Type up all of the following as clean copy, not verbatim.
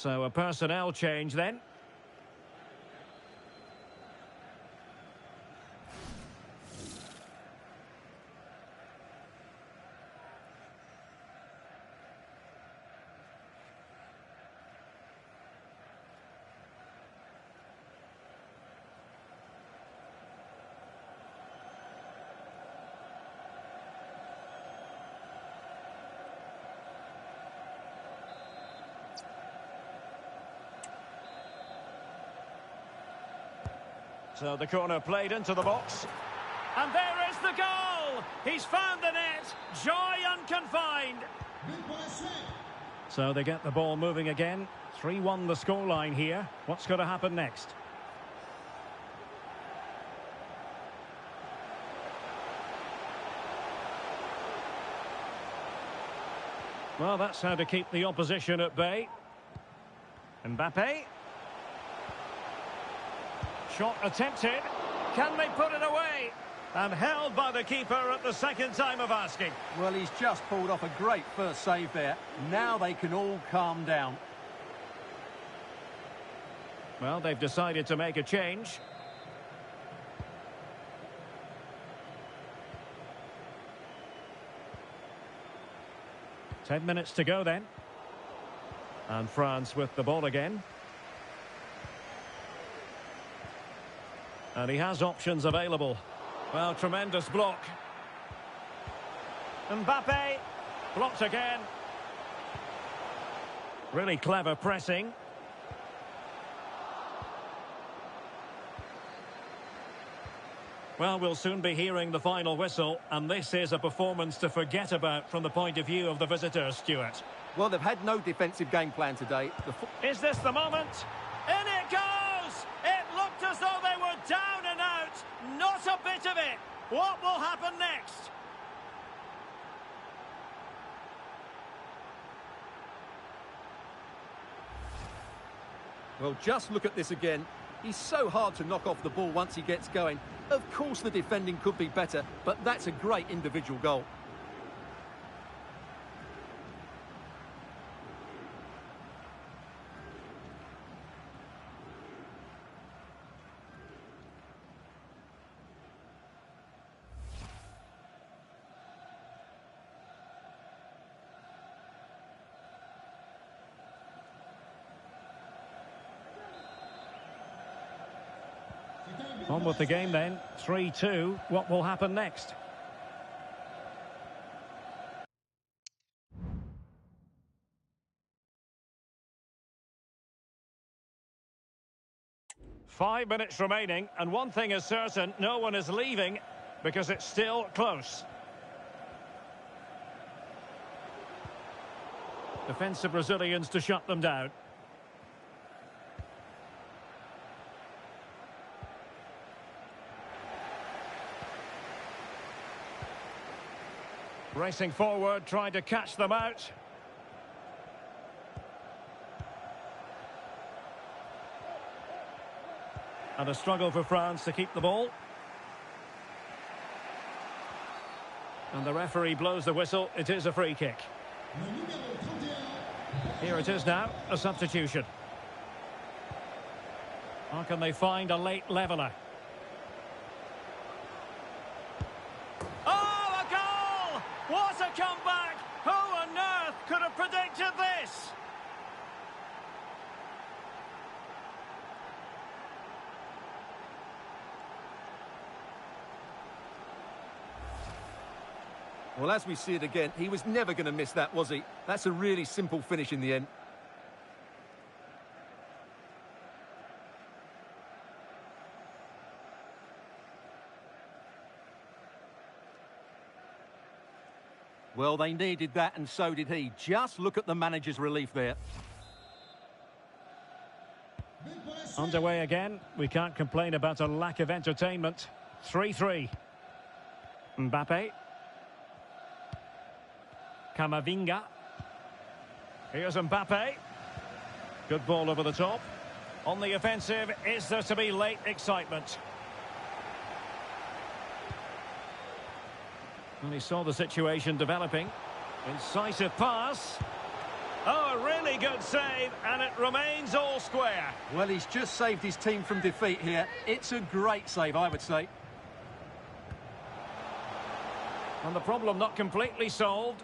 So a personnel change then. So the corner played into the box. And there is the goal! He's found the net! Joy unconfined! So they get the ball moving again. 3-1 the scoreline here. What's going to happen next? Well, that's how to keep the opposition at bay. Mbappe. Shot attempted. Can they put it away? And held by the keeper at the second time of asking. Well, he's just pulled off a great first save there. Now they can all calm down. Well, they've decided to make a change. Ten minutes to go then. And France with the ball again. And he has options available. Well, tremendous block. Mbappe. Blocked again. Really clever pressing. Well, we'll soon be hearing the final whistle. And this is a performance to forget about from the point of view of the visitors, Stuart. Well, they've had no defensive game plan today. Is this the moment? In it goes! It looked as though they were down and out. Not a bit of it. What will happen next? Well, just look at this again. He's so hard to knock off the ball once he gets going. Of course the defending could be better, but that's a great individual goal. On with the game then. 3-2. What will happen next? Five minutes remaining, and one thing is certain, no one is leaving because it's still close. Defensive Brazilians to shut them down. Racing forward, trying to catch them out. And a struggle for France to keep the ball. And the referee blows the whistle. It is a free kick. Here it is now, a substitution. How can they find a late leveller? What a comeback! Who on earth could have predicted this? Well, as we see it again, he was never going to miss that, was he? That's a really simple finish in the end. Well, they needed that, and so did he. Just look at the manager's relief there. Underway again. We can't complain about a lack of entertainment. 3-3. Mbappe. Camavinga. Here's Mbappe. Good ball over the top. On the offensive, is there to be late excitement? And he saw the situation developing. Incisive pass. Oh, a really good save, and it remains all square. Well, he's just saved his team from defeat here. It's a great save, I would say. And the problem not completely solved.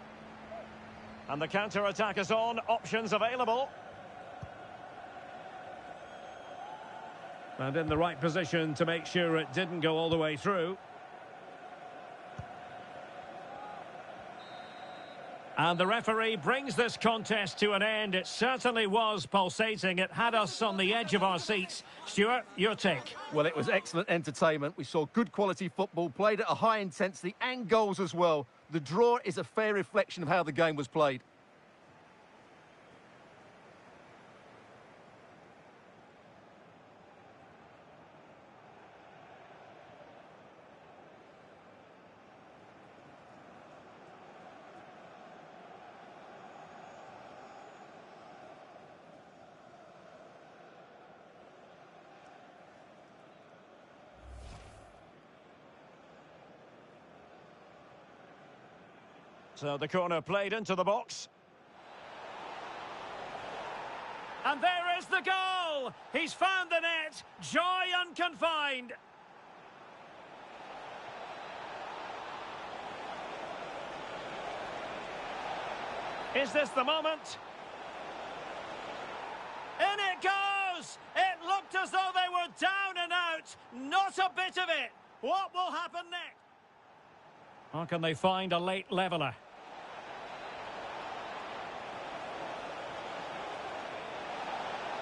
And the counter-attack is on, options available. And in the right position to make sure it didn't go all the way through. And the referee brings this contest to an end. It certainly was pulsating. It had us on the edge of our seats. Stuart, your take. Well, it was excellent entertainment. We saw good quality football, played at a high intensity and goals as well. The draw is a fair reflection of how the game was played. So the corner played into the box. And there is the goal! He's found the net. Joy unconfined. Is this the moment? In it goes! It looked as though they were down and out. Not a bit of it. What will happen next? How can they find a late leveller?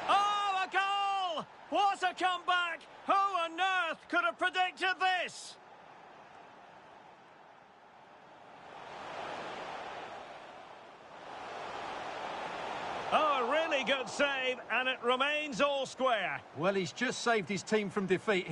Oh, a goal! What a comeback! Who on earth could have predicted this? Oh, a really good save, and it remains all square. Well, he's just saved his team from defeat.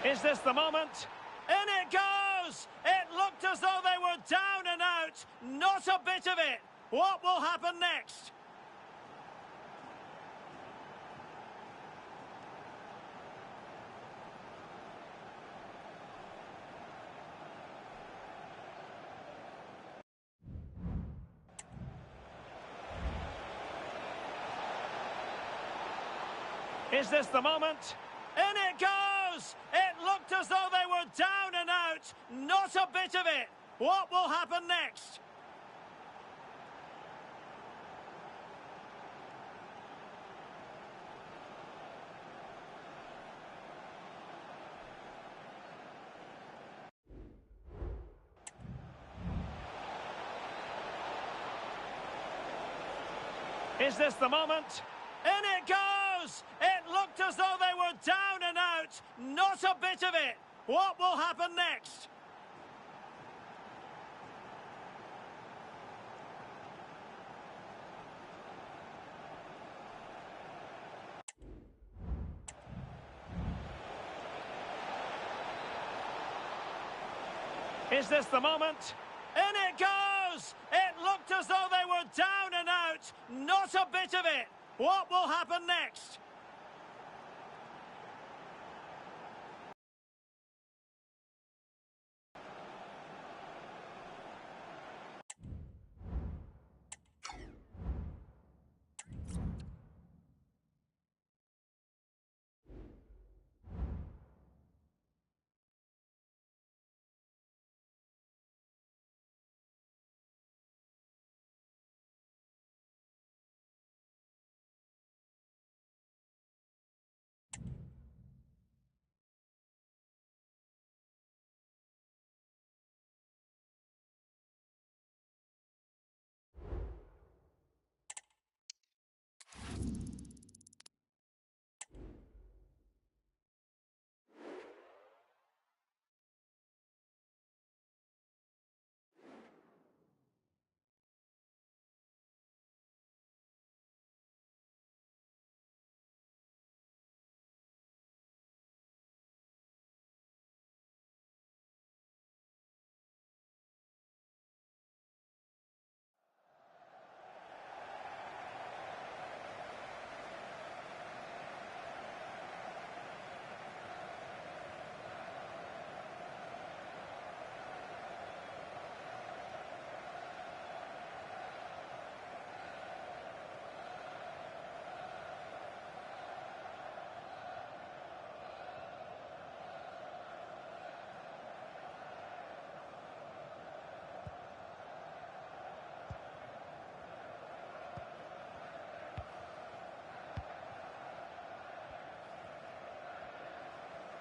Is this the moment? In it goes! It looked as though they were down and out. Not a bit of it. What will happen next? Is this the moment? In it goes! It looked as though they were down and out. Not a bit of it. What will happen next? Is this the moment? In it goes! It looked as though they were down and out. Not a bit of it. What will happen next? Is this the moment? In it goes! It looked as though they were down and out. Not a bit of it. What will happen next?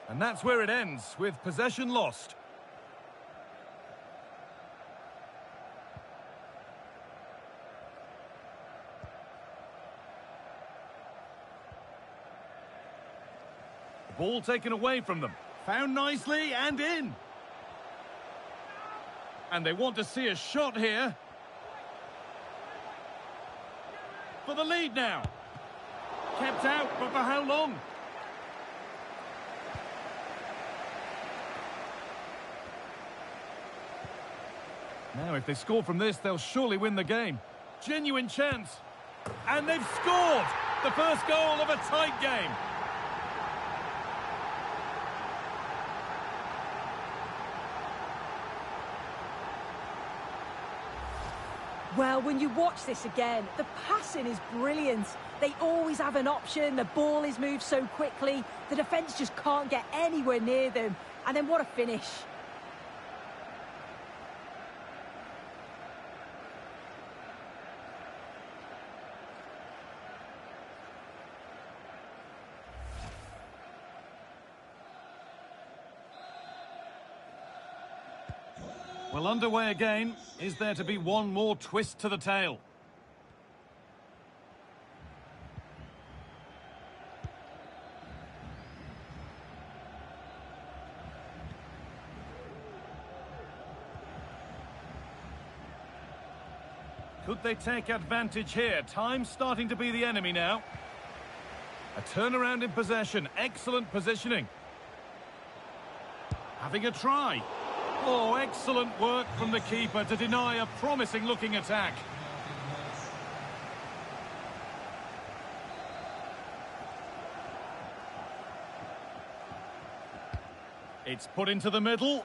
And that's where it ends, with possession lost. Ball taken away from them. Found nicely and in. And they want to see a shot here. For the lead now. Kept out, but for how long? Now, if they score from this, they'll surely win the game. Genuine chance. And they've scored! The first goal of a tight game. Well, when you watch this again, the passing is brilliant. They always have an option, the ball is moved so quickly, the defence just can't get anywhere near them. And then what a finish. Well, underway again. Is there to be one more twist to the tale? Could they take advantage here? Time's starting to be the enemy now. A turnaround in possession. Excellent positioning. Having a try. Oh, excellent work from the keeper to deny a promising-looking attack. It's put into the middle.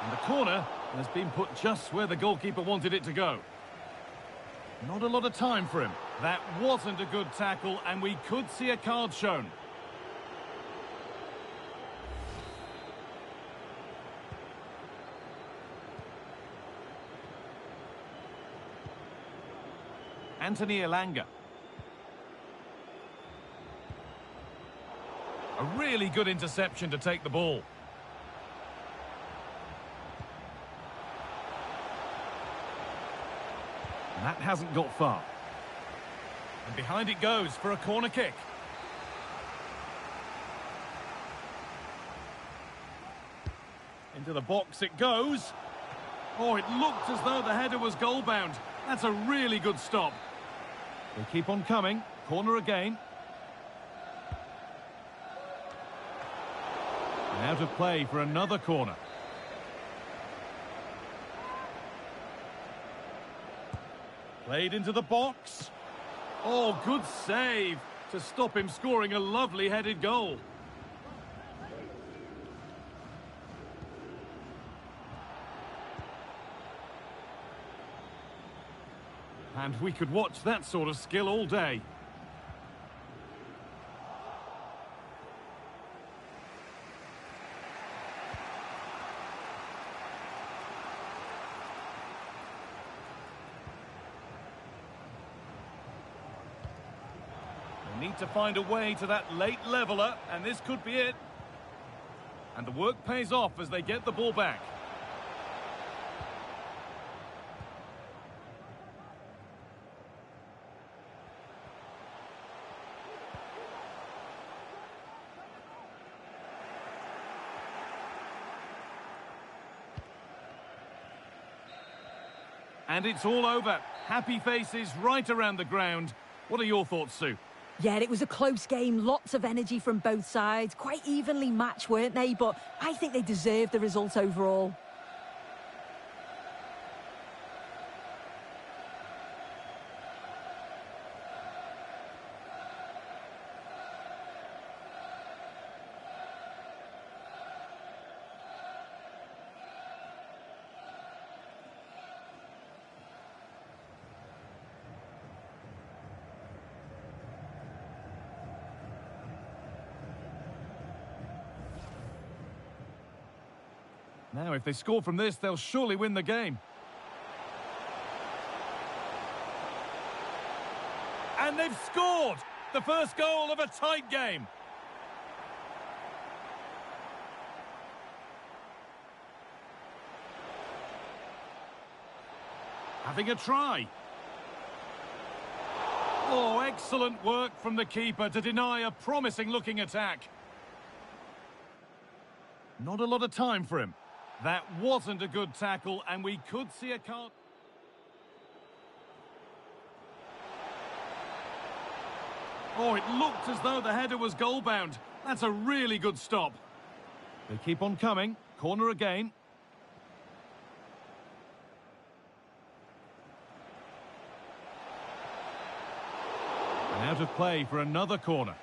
And the corner has been put just where the goalkeeper wanted it to go. Not a lot of time for him. That wasn't a good tackle, and we could see a card shown. Anthony Elanga. A really good interception to take the ball. And that hasn't got far. And behind it goes for a corner kick. Into the box it goes. Oh, it looked as though the header was goal-bound. That's a really good stop. They keep on coming. Corner again. And out of play for another corner. Played into the box. Oh, good save to stop him scoring a lovely headed goal. And we could watch that sort of skill all day. They need to find a way to that late leveller, and this could be it. And the work pays off as they get the ball back. And it's all over. Happy faces right around the ground. What are your thoughts, Sue? Yeah, it was a close game. Lots of energy from both sides. Quite evenly matched, weren't they? But I think they deserved the result overall. Now, if they score from this, they'll surely win the game. And they've scored! The first goal of a tight game. Having a try. Oh, excellent work from the keeper to deny a promising-looking attack. Not a lot of time for him. That wasn't a good tackle, and we could see a card. Oh, it looked as though the header was goal-bound. That's a really good stop. They keep on coming. Corner again. And out of play for another corner.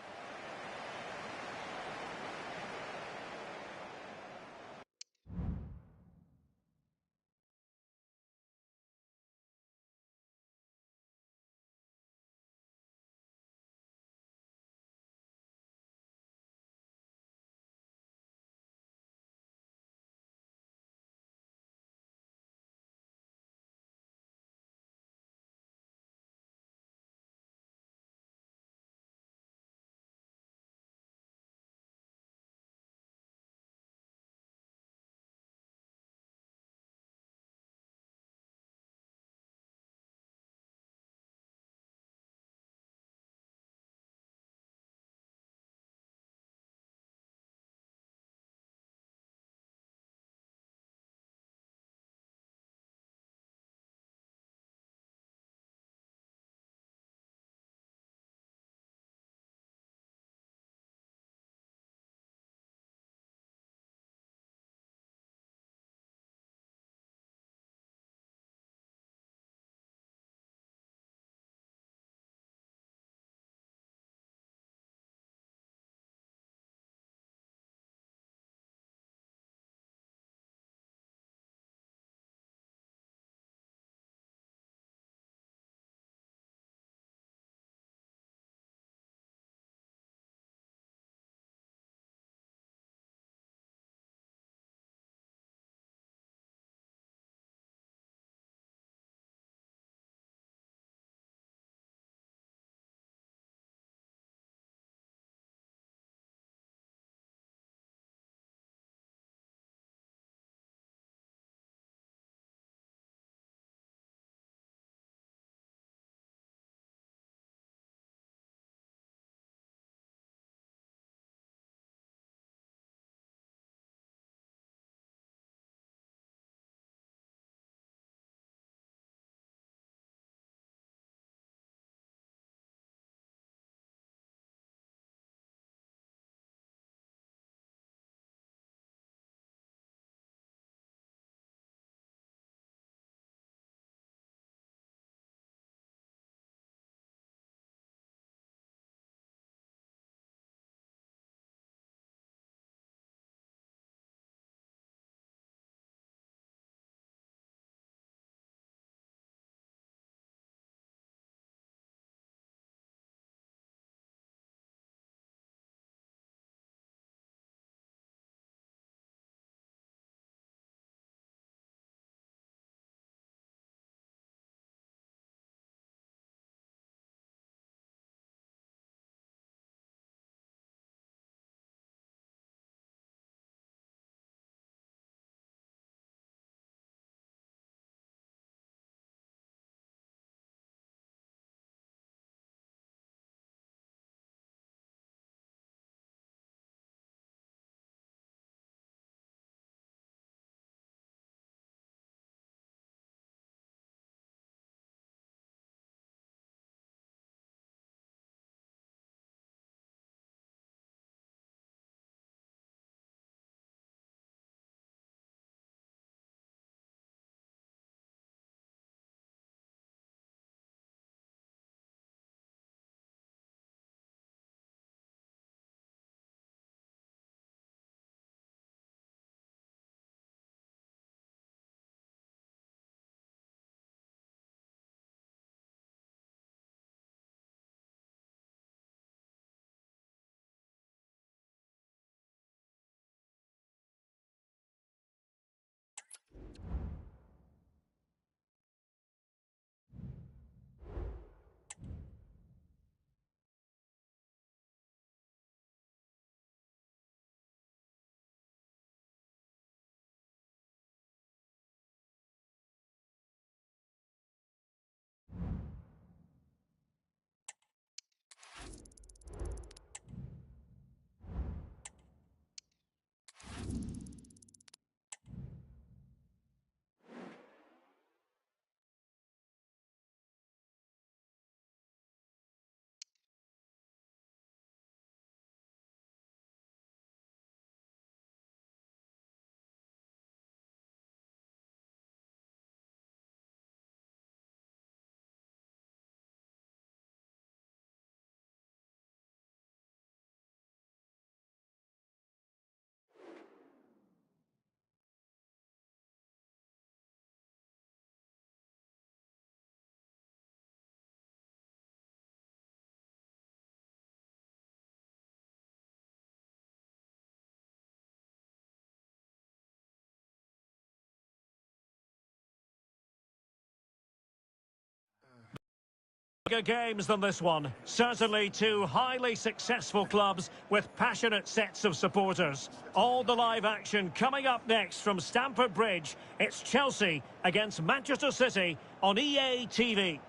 bigger games than this one. Certainly two highly successful clubs with passionate sets of supporters. All the live action coming up next from Stamford Bridge. It's Chelsea against Manchester City on EA TV.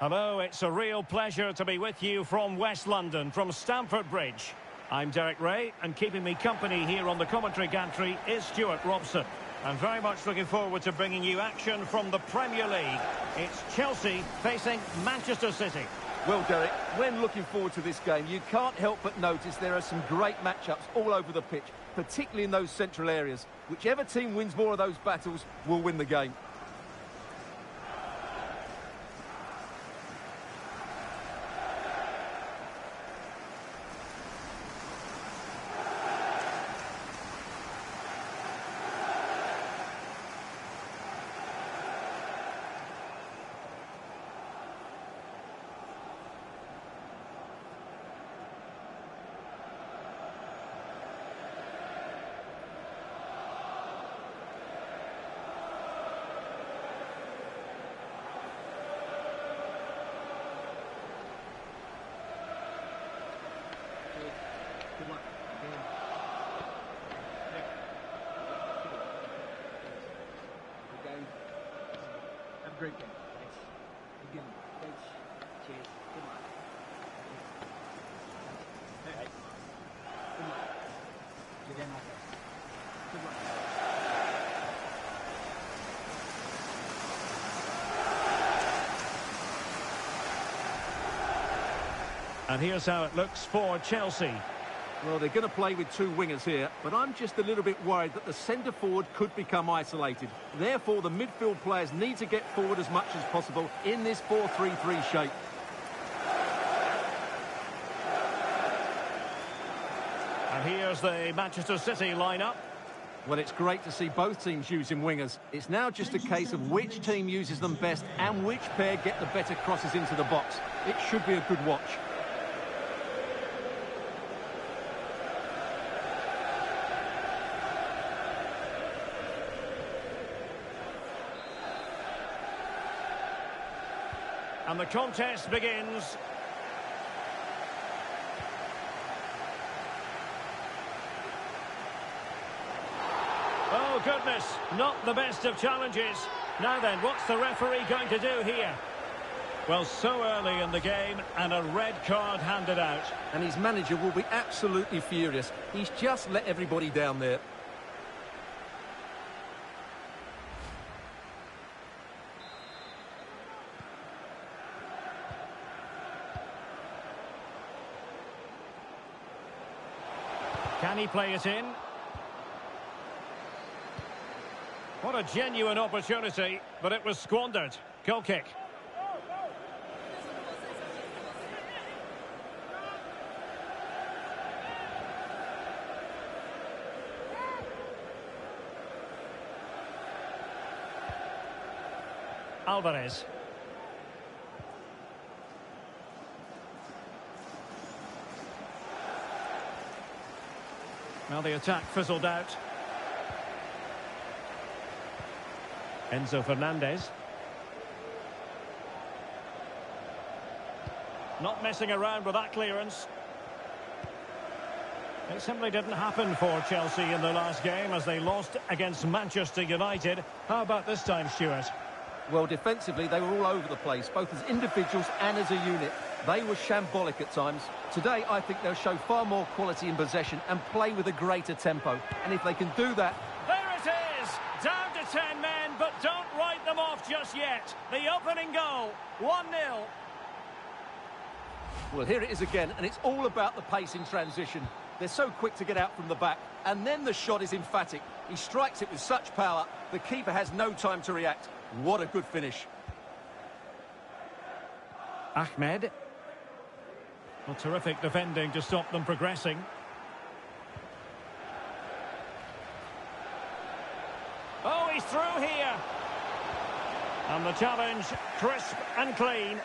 Hello, it's a real pleasure to be with you from West London, from Stamford Bridge. I'm Derek Ray, and keeping me company here on the commentary gantry is Stuart Robson. I'm very much looking forward to bringing you action from the Premier League. It's Chelsea facing Manchester City. Well, Derek, when looking forward to this game, you can't help but notice there are some great matchups all over the pitch, particularly in those central areas. Whichever team wins more of those battles will win the game. Good luck. Good game. Have a great game. Thanks. Good game. Thanks. Cheers. Good luck. Hey. Good luck. Good luck. Good luck. And here's how it looks for Chelsea. Well, they're going to play with two wingers here, but I'm just a little bit worried that the centre-forward could become isolated. Therefore, the midfield players need to get forward as much as possible in this 4-3-3 shape. And here's the Manchester City lineup. Well, it's great to see both teams using wingers. It's now just a case of which team uses them best and which pair get the better crosses into the box. It should be a good watch. And the contest begins. Oh, goodness, not the best of challenges. Now then, what's the referee going to do here? Well, so early in the game, and a red card handed out. And his manager will be absolutely furious. He's just let everybody down there. Can he play it in? What a genuine opportunity, but it was squandered. Goal kick. Alvarez. Well, the attack fizzled out. Enzo Fernandez. Not messing around with that clearance. It simply didn't happen for Chelsea in the last game as they lost against Manchester United. How about this time, Stuart? Well, defensively, they were all over the place, both as individuals and as a unit. They were shambolic at times. Today, I think they'll show far more quality in possession and play with a greater tempo. And if they can do that... There it is! Down to 10 men, but don't write them off just yet. The opening goal, 1-0. Well, here it is again, and it's all about the pace in transition. They're so quick to get out from the back, and then the shot is emphatic. He strikes it with such power, the keeper has no time to react. What a good finish. Ahmed. Well, terrific defending to stop them progressing. Oh, he's through here. And the challenge, crisp and clean.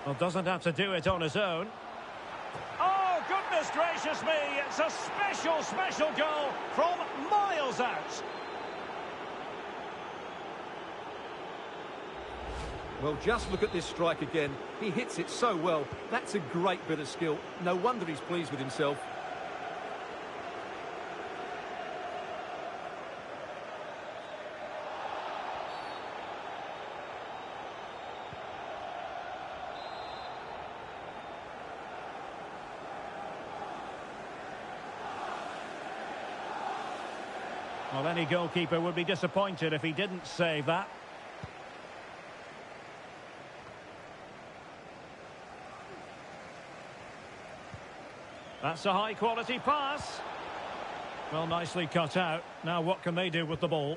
Well, doesn't have to do it on his own. Oh, goodness gracious me, it's a special, special goal from miles out. Well, just look at this strike again. He hits it so well. That's a great bit of skill. No wonder he's pleased with himself. Well, any goalkeeper would be disappointed if he didn't save that. That's a high-quality pass. Well, nicely cut out. Now what can they do with the ball?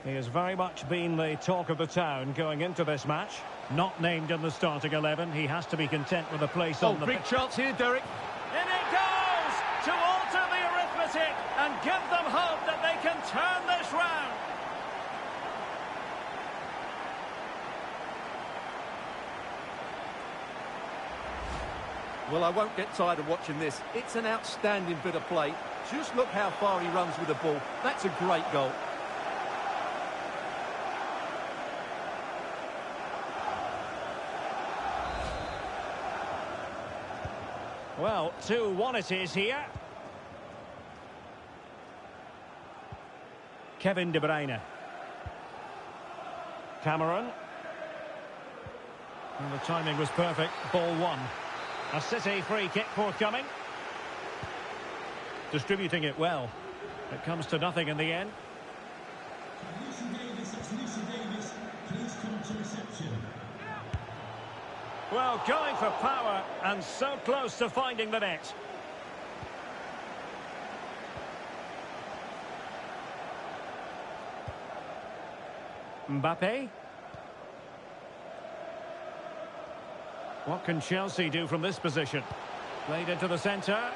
He has very much been the talk of the town going into this match. Not named in the starting 11. He has to be content with a place on the big chance here, Derek. In it goes to alter the arithmetic and give them hope that they can turn this round. Well, I won't get tired of watching this. It's an outstanding bit of play. Just look how far he runs with the ball. That's a great goal. Well, 2-1 it is here. Kevin De Bruyne. Cameron. And the timing was perfect. Ball one. A City free kick forthcoming. Distributing it well. It comes to nothing in the end. Lucy Davis, that's Lucy Davis. Please come to reception. Well, going for power and so close to finding the net. Mbappe. What can Chelsea do from this position? Played into the centre.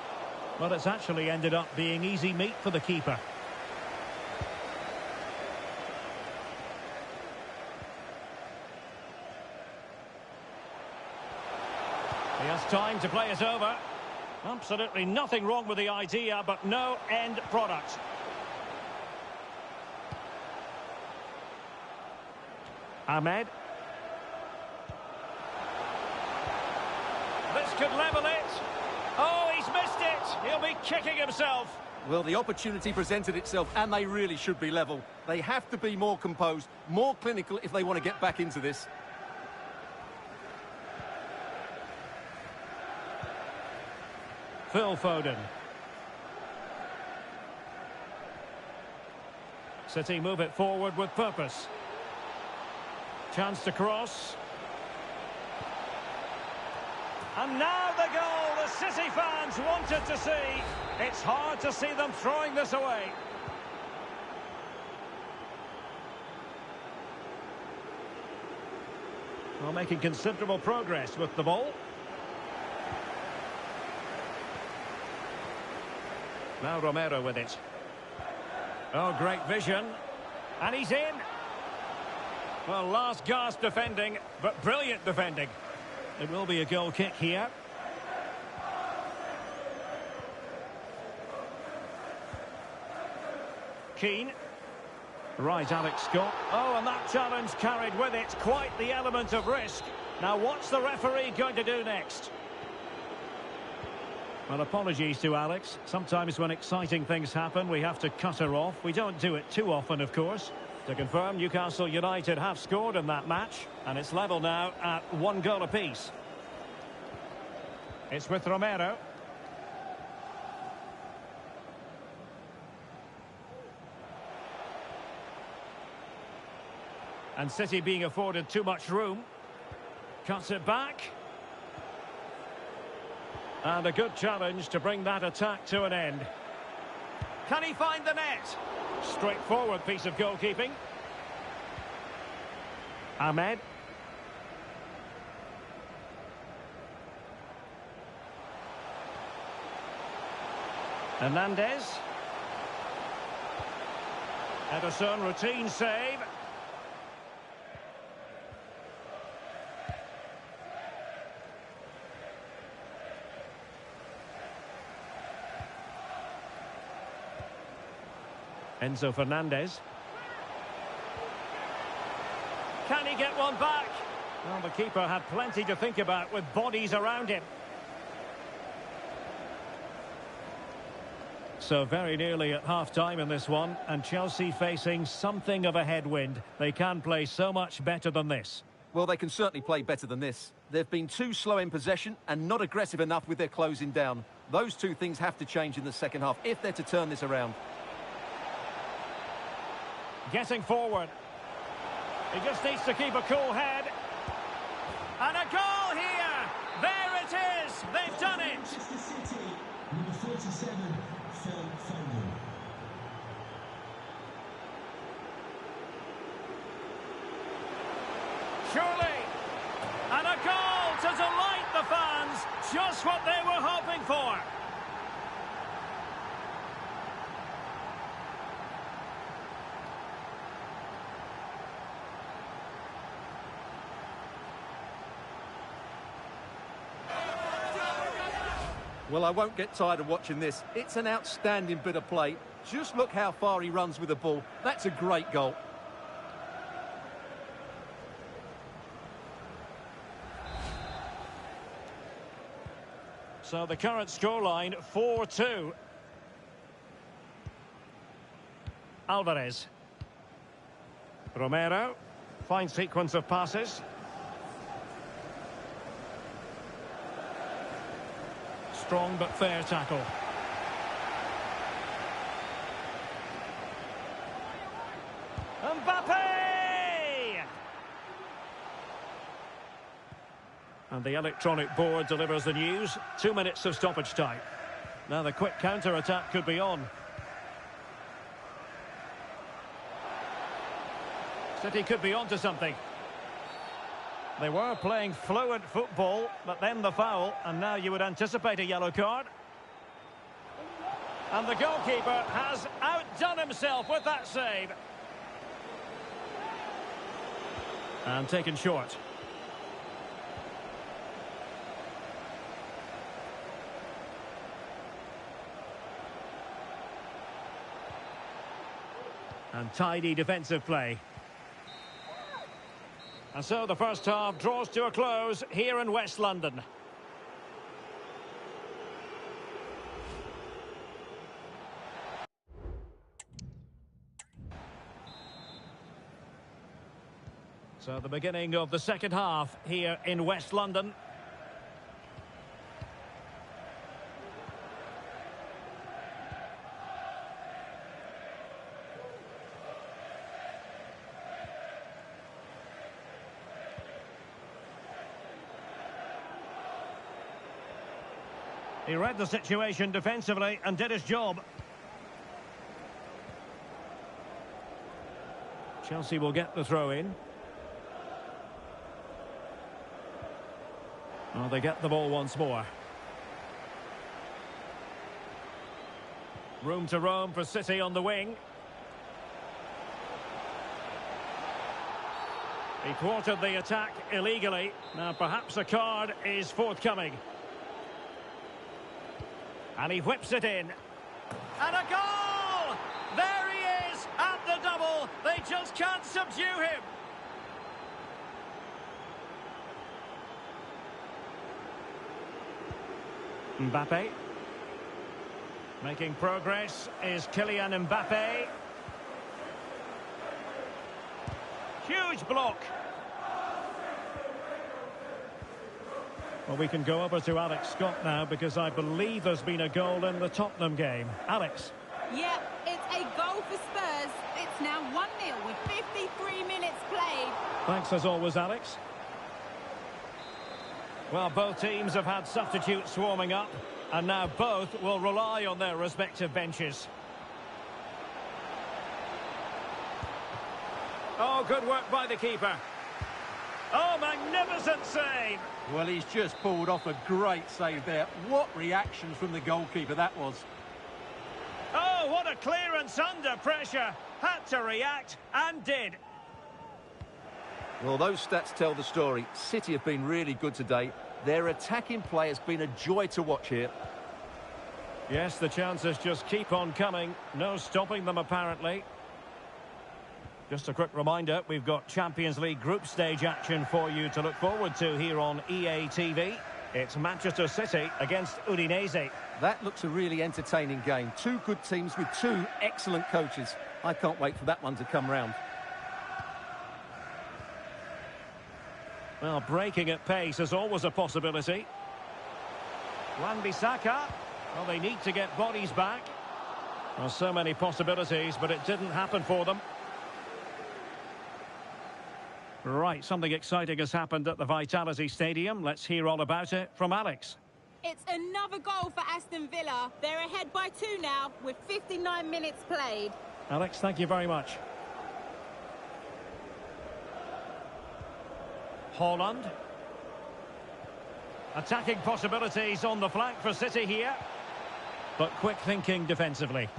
Well, it's actually ended up being easy meat for the keeper. He has time to play it over. Absolutely nothing wrong with the idea, but no end product. Ahmed. This could level it. Oh, he's missed it. He'll be kicking himself. Well, the opportunity presented itself, and they really should be level. They have to be more composed, more clinical if they want to get back into this. Phil Foden. City move it forward with purpose. Chance to cross. And now the goal the City fans wanted to see. It's hard to see them throwing this away. Well, making considerable progress with the ball. Now Romero with it. Oh, great vision. And he's in. Well, last gasp defending, but brilliant defending. It will be a goal kick here. Keane. Right, Alex Scott. Oh, and that challenge carried with it quite the element of risk. Now, what's the referee going to do next? Well, apologies to Alex. Sometimes when exciting things happen, we have to cut her off. We don't do it too often, of course. To confirm, Newcastle United have scored in that match, and it's level now at 1 goal apiece. It's with Romero. And City being afforded too much room. Cuts it back. And a good challenge to bring that attack to an end. Can he find the net? Straightforward piece of goalkeeping. Ahmed. Hernandez. Ederson, routine save. Enzo Fernandez. Can he get one back? Well, the keeper had plenty to think about with bodies around him. So very nearly at half-time in this one, and Chelsea facing something of a headwind. They can play so much better than this. Well, they can certainly play better than this. They've been too slow in possession and not aggressive enough with their closing down. Those two things have to change in the second half if they're to turn this around. Getting forward. He just needs to keep a cool head. And a goal here! There it is! They've done it! Manchester City, number 47, Phil Foden. Surely! And a goal to delight the fans! Just what they were hoping for! Well, I won't get tired of watching this. It's an outstanding bit of play. Just look how far he runs with the ball. That's a great goal. So the current scoreline, 4-2. Alvarez. Romero. Fine sequence of passes. Strong but fair tackle. Mbappe! And the electronic board delivers the news. 2 minutes of stoppage time. Now the quick counter-attack could be on. City could be onto something. They were playing fluent football, but then the foul, and now you would anticipate a yellow card. And the goalkeeper has outdone himself with that save. And taken short. And tidy defensive play. And so the first half draws to a close here in West London. So the beginning of the second half here in West London. He read the situation defensively and did his job. Chelsea will get the throw in. Well, they get the ball once more. Room to roam for City on the wing. He thwarted the attack illegally. Now perhaps a card is forthcoming. And he whips it in. And a goal! There he is at the double. They just can't subdue him. Mbappe. Making progress is Kylian Mbappe. Huge block. Well, we can go over to Alex Scott now because I believe there's been a goal in the Tottenham game. Alex. Yeah, it's a goal for Spurs. It's now 1-0 with 53 minutes played. Thanks as always, Alex. Well, both teams have had substitutes warming up, and now both will rely on their respective benches. Oh, good work by the keeper. Oh, magnificent save! Well, he's just pulled off a great save there. What reaction from the goalkeeper that was. Oh, what a clearance under pressure. Had to react, and did. Well, those stats tell the story. City have been really good today. Their attacking play has been a joy to watch here. Yes, the chances just keep on coming. No stopping them, apparently. Just a quick reminder, we've got Champions League group stage action for you to look forward to here on EA TV. It's Manchester City against Udinese. That looks a really entertaining game. Two good teams with two excellent coaches. I can't wait for that one to come round. Well, breaking at pace is always a possibility. Wan-Bissaka. Well, they need to get bodies back. Well, so many possibilities, but it didn't happen for them. Right, something exciting has happened at the Vitality Stadium. Let's hear all about it from Alex. It's another goal for Aston Villa. They're ahead by 2 now with 59 minutes played. Alex, thank you very much. Haaland. Attacking possibilities on the flank for City here. But quick thinking defensively.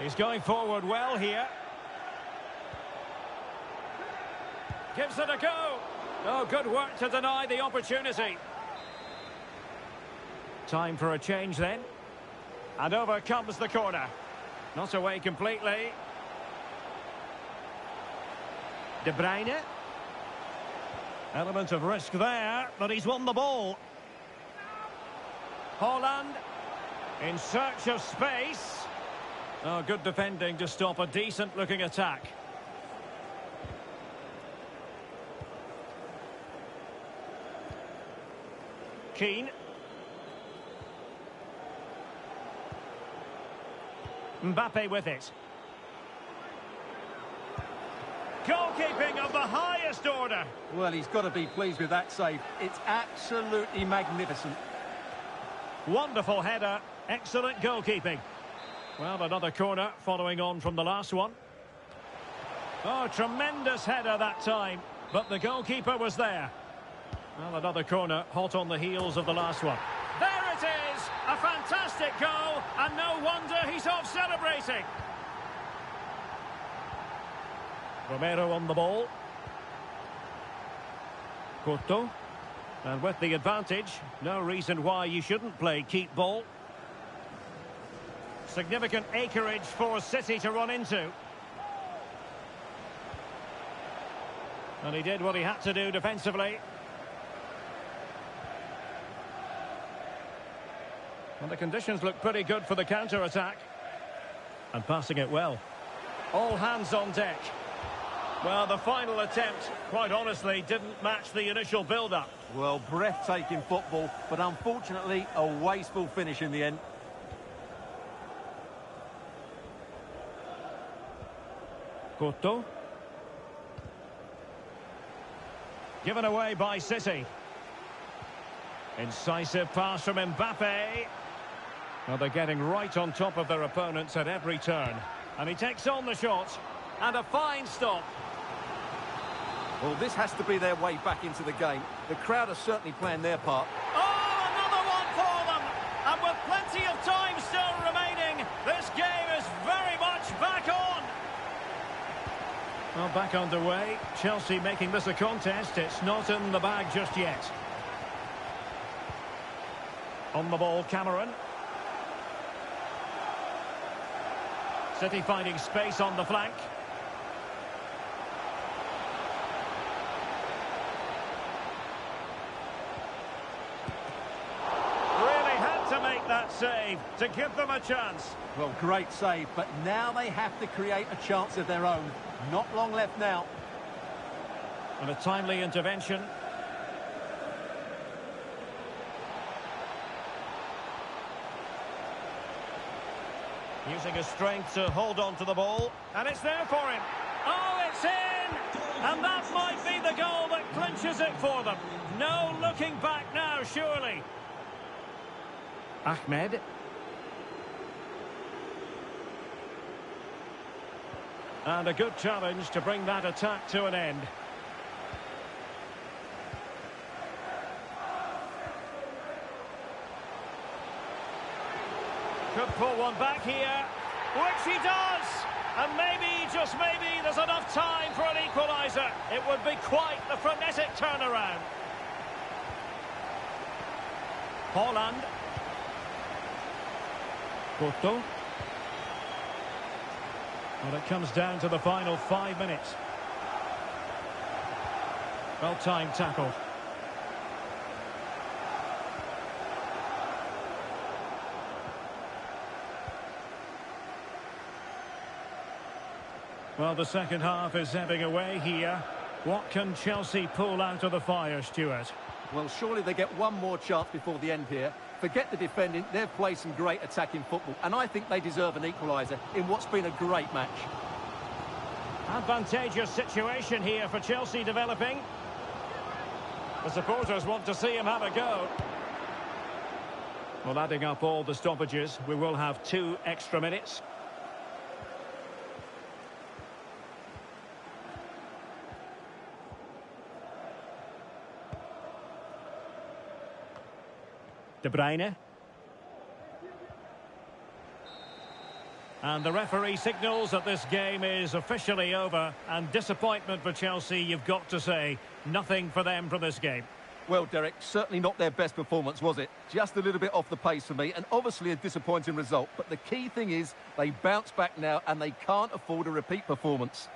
He's going forward well here. Gives it a go. Oh, good work to deny the opportunity. Time for a change then. And over comes the corner. Not away completely. De Bruyne. Element of risk there, but he's won the ball. Haaland in search of space. Oh, good defending to stop a decent-looking attack. Keane. Mbappe with it. Goalkeeping of the highest order. Well, he's got to be pleased with that save. It's absolutely magnificent. Wonderful header. Excellent goalkeeping. Well, another corner following on from the last one. Oh, tremendous header that time. But the goalkeeper was there. Well, another corner hot on the heels of the last one. There it is! A fantastic goal, and no wonder he's off celebrating. Romero on the ball. Couto. And with the advantage, no reason why you shouldn't play keep ball. Significant acreage for City to run into. And he did what he had to do defensively. And the conditions look pretty good for the counter-attack. And passing it well. All hands on deck. Well, the final attempt, quite honestly, didn't match the initial build-up. Well, breathtaking football, but unfortunately a wasteful finish in the end. Couto. Given away by City. Incisive pass from Mbappe. Well, they're getting right on top of their opponents at every turn. And he takes on the shot. And a fine stop. Well, this has to be their way back into the game. The crowd are certainly playing their part. Oh, another one for them! And with plenty of time still remaining, this game is very much back on! Well, back underway. Chelsea making this a contest. It's not in the bag just yet. On the ball, Cameron. City finding space on the flank. Really had to make that save to give them a chance. Well, great save, but now they have to create a chance of their own. Not long left now. And a timely intervention. Using his strength to hold on to the ball. And it's there for him. Oh, it's in! And that might be the goal that clinches it for them. No looking back now, surely. Ahmed. And a good challenge to bring that attack to an end. Could pull one back here, which he does! And maybe, just maybe, there's enough time for an equaliser. It would be quite the frenetic turnaround. Holland. Porto. Well, it comes down to the final 5 minutes. Well-timed tackle. Well, the second half is ebbing away here. What can Chelsea pull out of the fire, Stuart? Well, surely they get one more chance before the end here. Forget the defending, they've played some great attacking football, and I think they deserve an equaliser in what's been a great match. Advantageous situation here for Chelsea developing. The supporters want to see him have a go. Well, adding up all the stoppages, we will have 2 extra minutes. De Bruyne. And the referee signals that this game is officially over. And disappointment for Chelsea, you've got to say. Nothing for them from this game. Well, Derek, certainly not their best performance, was it? Just a little bit off the pace for me, and obviously a disappointing result. But the key thing is they bounce back now, and they can't afford a repeat performance.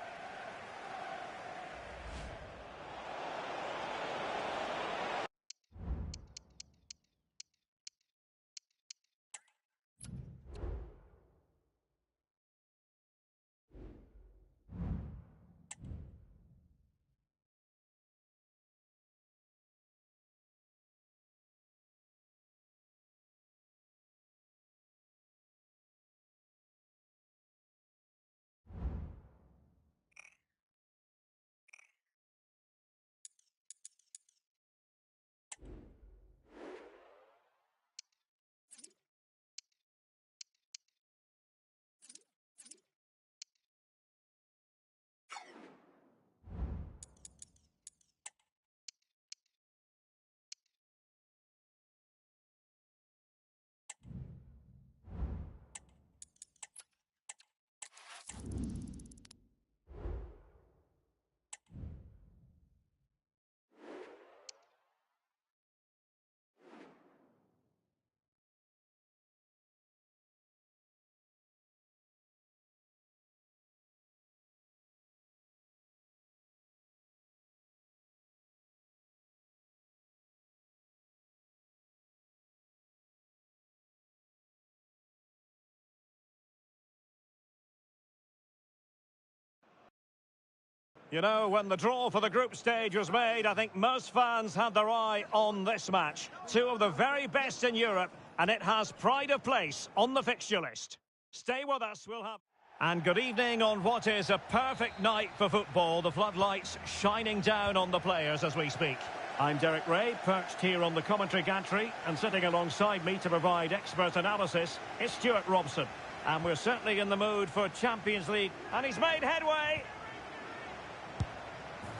You know, when the draw for the group stage was made, I think most fans had their eye on this match. 2 of the very best in Europe, and it has pride of place on the fixture list. Stay with us, we'll have... And good evening on what is a perfect night for football. The floodlights shining down on the players as we speak. I'm Derek Ray, perched here on the commentary gantry, and sitting alongside me to provide expert analysis is Stuart Robson. And we're certainly in the mood for Champions League, and he's made headway.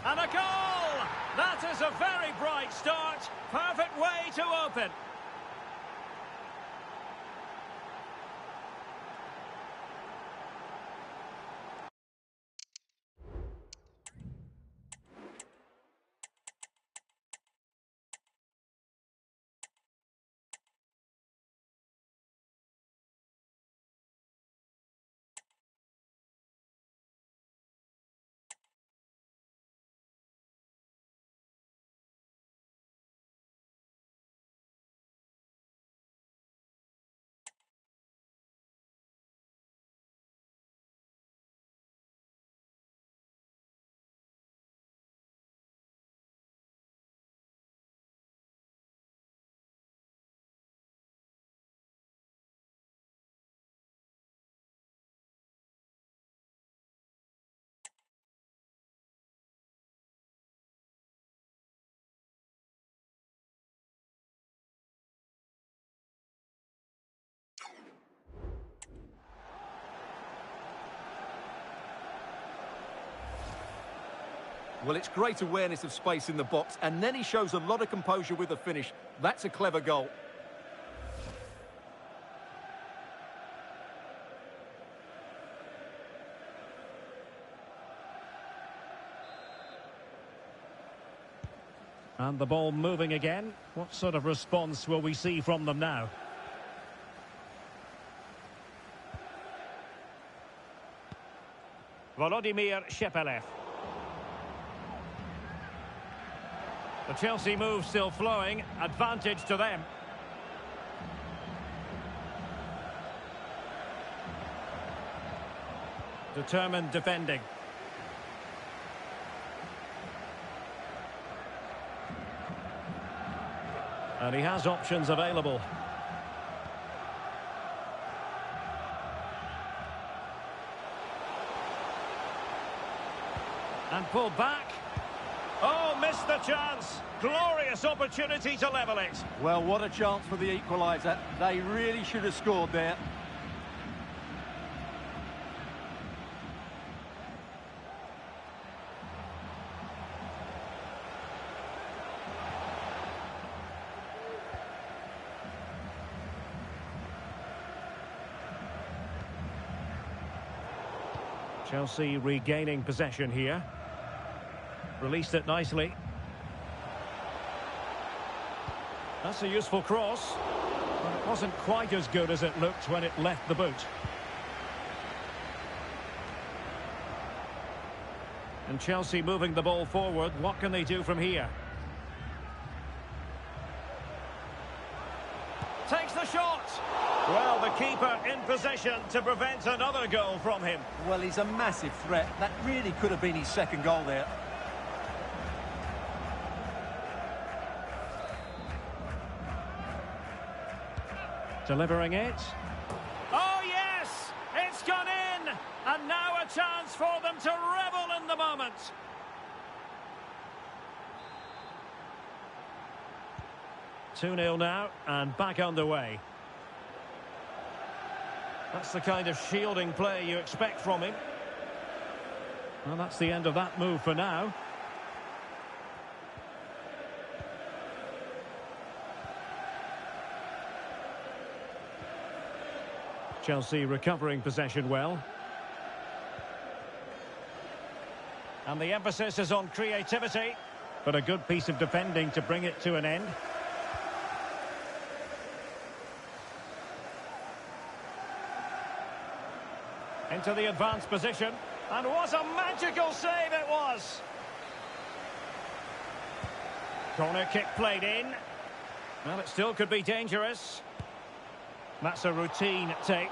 And a goal! That is a very bright start. Perfect way to open. Well, it's great awareness of space in the box, and then he shows a lot of composure with the finish. That's a clever goal. And the ball moving again. What sort of response will we see from them now? Volodymyr Shepelev. The Chelsea move still flowing. Advantage to them. Determined defending. And he has options available. And pulled back. Oh, missed the chance. Glorious opportunity to level it. Well, what a chance for the equaliser. They really should have scored there. Chelsea regaining possession here. Released it nicely. That's a useful cross. But it wasn't quite as good as it looked when it left the boot. And Chelsea moving the ball forward. What can they do from here? Takes the shot. Well, the keeper in possession to prevent another goal from him. Well, he's a massive threat. That really could have been his second goal there. Delivering it. Oh, yes! It's gone in! And now a chance for them to revel in the moment. Two-nil now, and back underway. That's the kind of shielding play you expect from him. Well, that's the end of that move for now. Chelsea recovering possession well. And the emphasis is on creativity, but a good piece of defending to bring it to an end. Into the advanced position, and what a magical save it was! Corner kick played in. Well, it still could be dangerous. That's a routine take.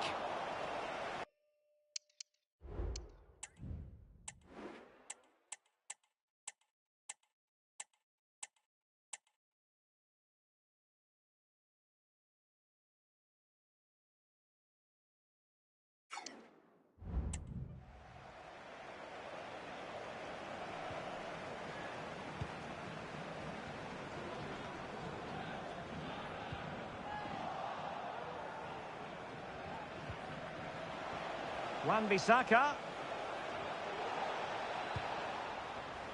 Wan-Bissaka.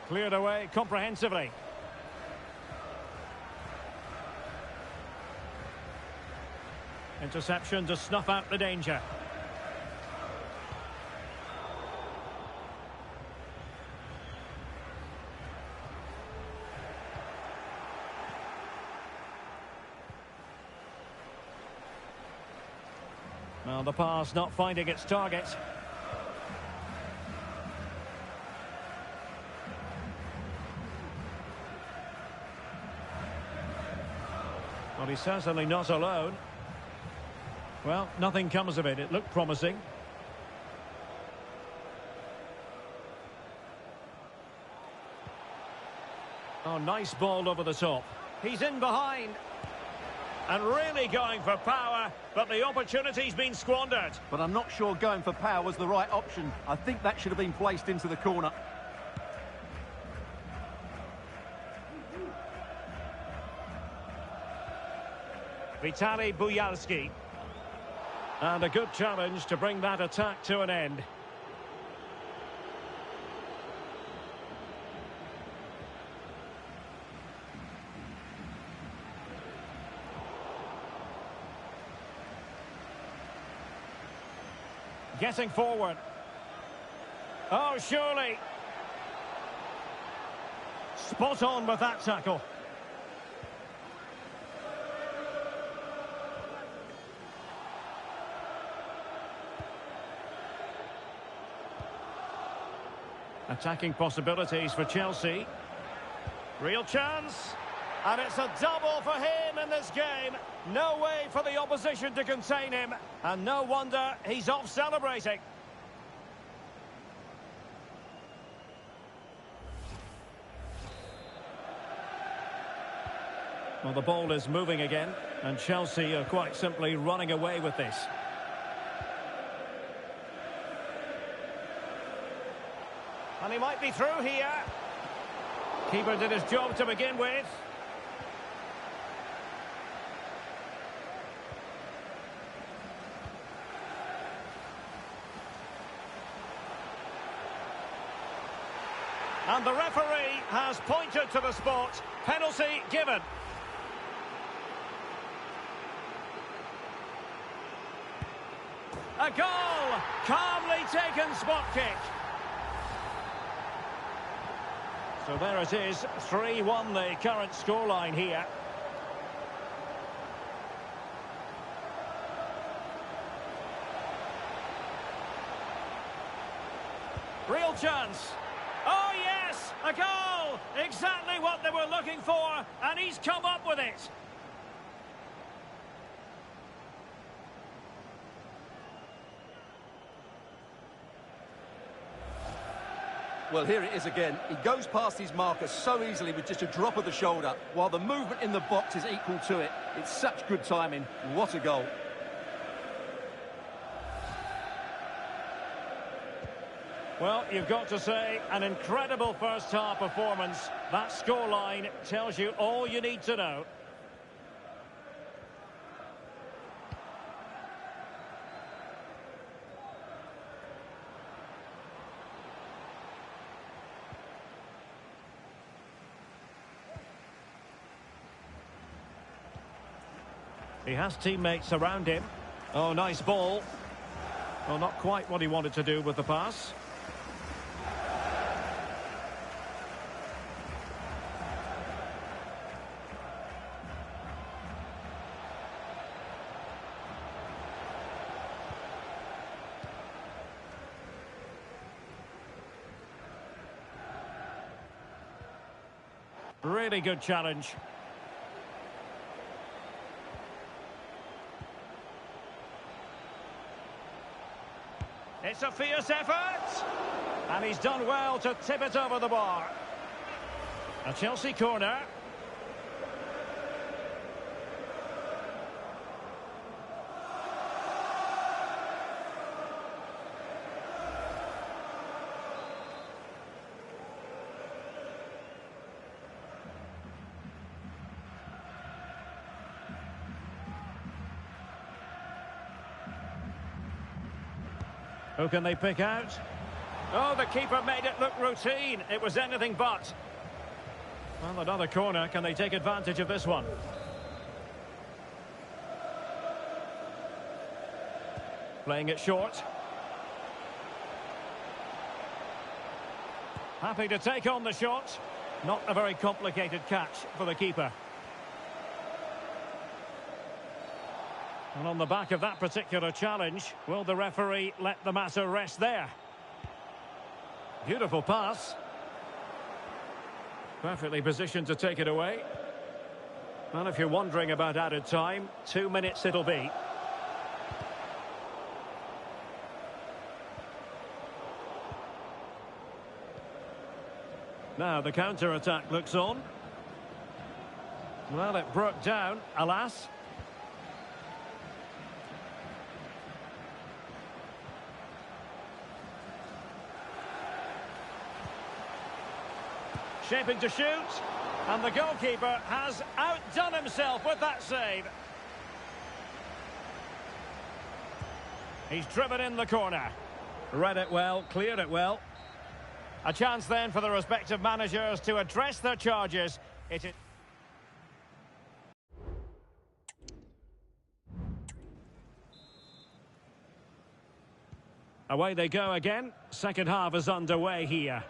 Cleared away comprehensively. Interception to snuff out the danger. Well, the pass not finding its target. Well, he's certainly not alone. Well, nothing comes of it. It looked promising. Oh, nice ball over the top. He's in behind. And really going for power, but the opportunity's been squandered. But I'm not sure going for power was the right option. I think that should have been placed into the corner. Vitaly Buyalski. And a good challenge to bring that attack to an end. Getting forward. Oh, surely. Spot on with that tackle. Attacking possibilities for Chelsea. Real chance. And it's a double for him in this game. No way for the opposition to contain him. And no wonder he's off celebrating. Well, the ball is moving again. And Chelsea are quite simply running away with this. And he might be through here. Keeper did his job to begin with. And the referee has pointed to the spot. Penalty given. A goal! Calmly taken spot kick. So there it is, 3-1 the current scoreline here. Real chance. Oh yes, a goal! Exactly what they were looking for, and he's come up with it. Well, here it is again. He goes past his marker so easily with just a drop of the shoulder, while the movement in the box is equal to it. It's such good timing. What a goal. Well, you've got to say, an incredible first-half performance. That scoreline tells you all you need to know. He has teammates around him. Oh, nice ball. Well, not quite what he wanted to do with the pass. Really good challenge. It's a fierce effort. And he's done well to tip it over the bar. A Chelsea corner. Who can they pick out? Oh, the keeper made it look routine. It was anything but. Well, another corner. Can they take advantage of this one? Playing it short. Happy to take on the shot. Not a very complicated catch for the keeper. And on the back of that particular challenge, will the referee let the matter rest there? Beautiful pass. Perfectly positioned to take it away. Well, if you're wondering about added time, 2 minutes it'll be. Now the counter-attack looks on. Well, it broke down, alas. Shaping to shoot, and the goalkeeper has outdone himself with that save. He's driven in the corner. Read it well, cleared it well. A chance then for the respective managers to address their charges. Away they go again. Second half is underway here.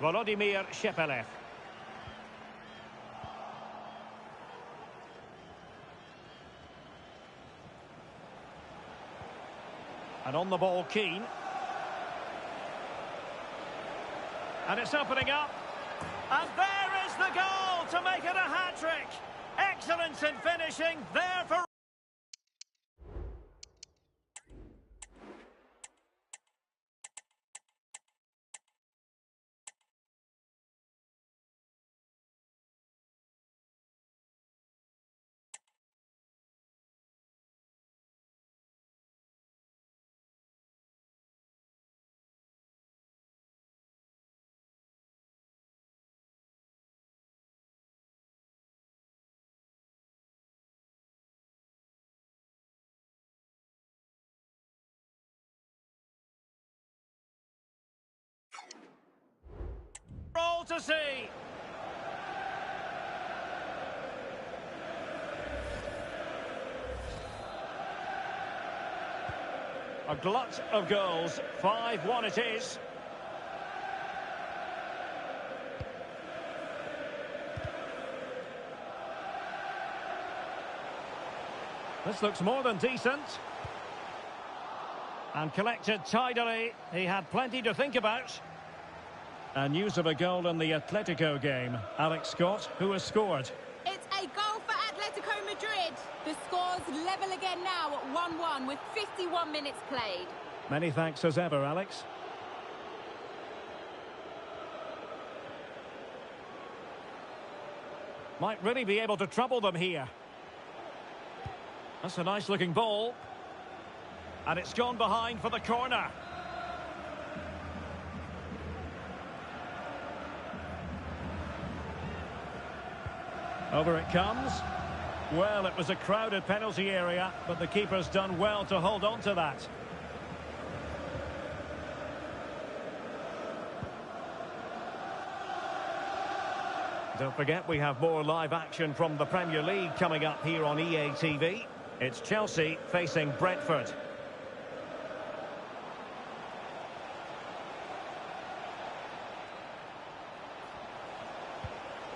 Volodymyr Shepelev. And on the ball, Keane. And it's opening up. And there is the goal to make it a hat-trick. Excellence in finishing. There for... all to see. A glut of goals. 5-1 it is. This looks more than decent. And collected tidily. He had plenty to think about. And news of a goal in the Atletico game. Alex Scott, who has scored? It's a goal for Atletico Madrid. The score's level again now at 1-1 with 51 minutes played. Many thanks as ever, Alex. Might really be able to trouble them here. That's a nice-looking ball. And it's gone behind for the corner. Over it comes. Well, it was a crowded penalty area, but the keeper's done well to hold on to that. Don't forget, we have more live action from the Premier League coming up here on EA TV. It's Chelsea facing Brentford.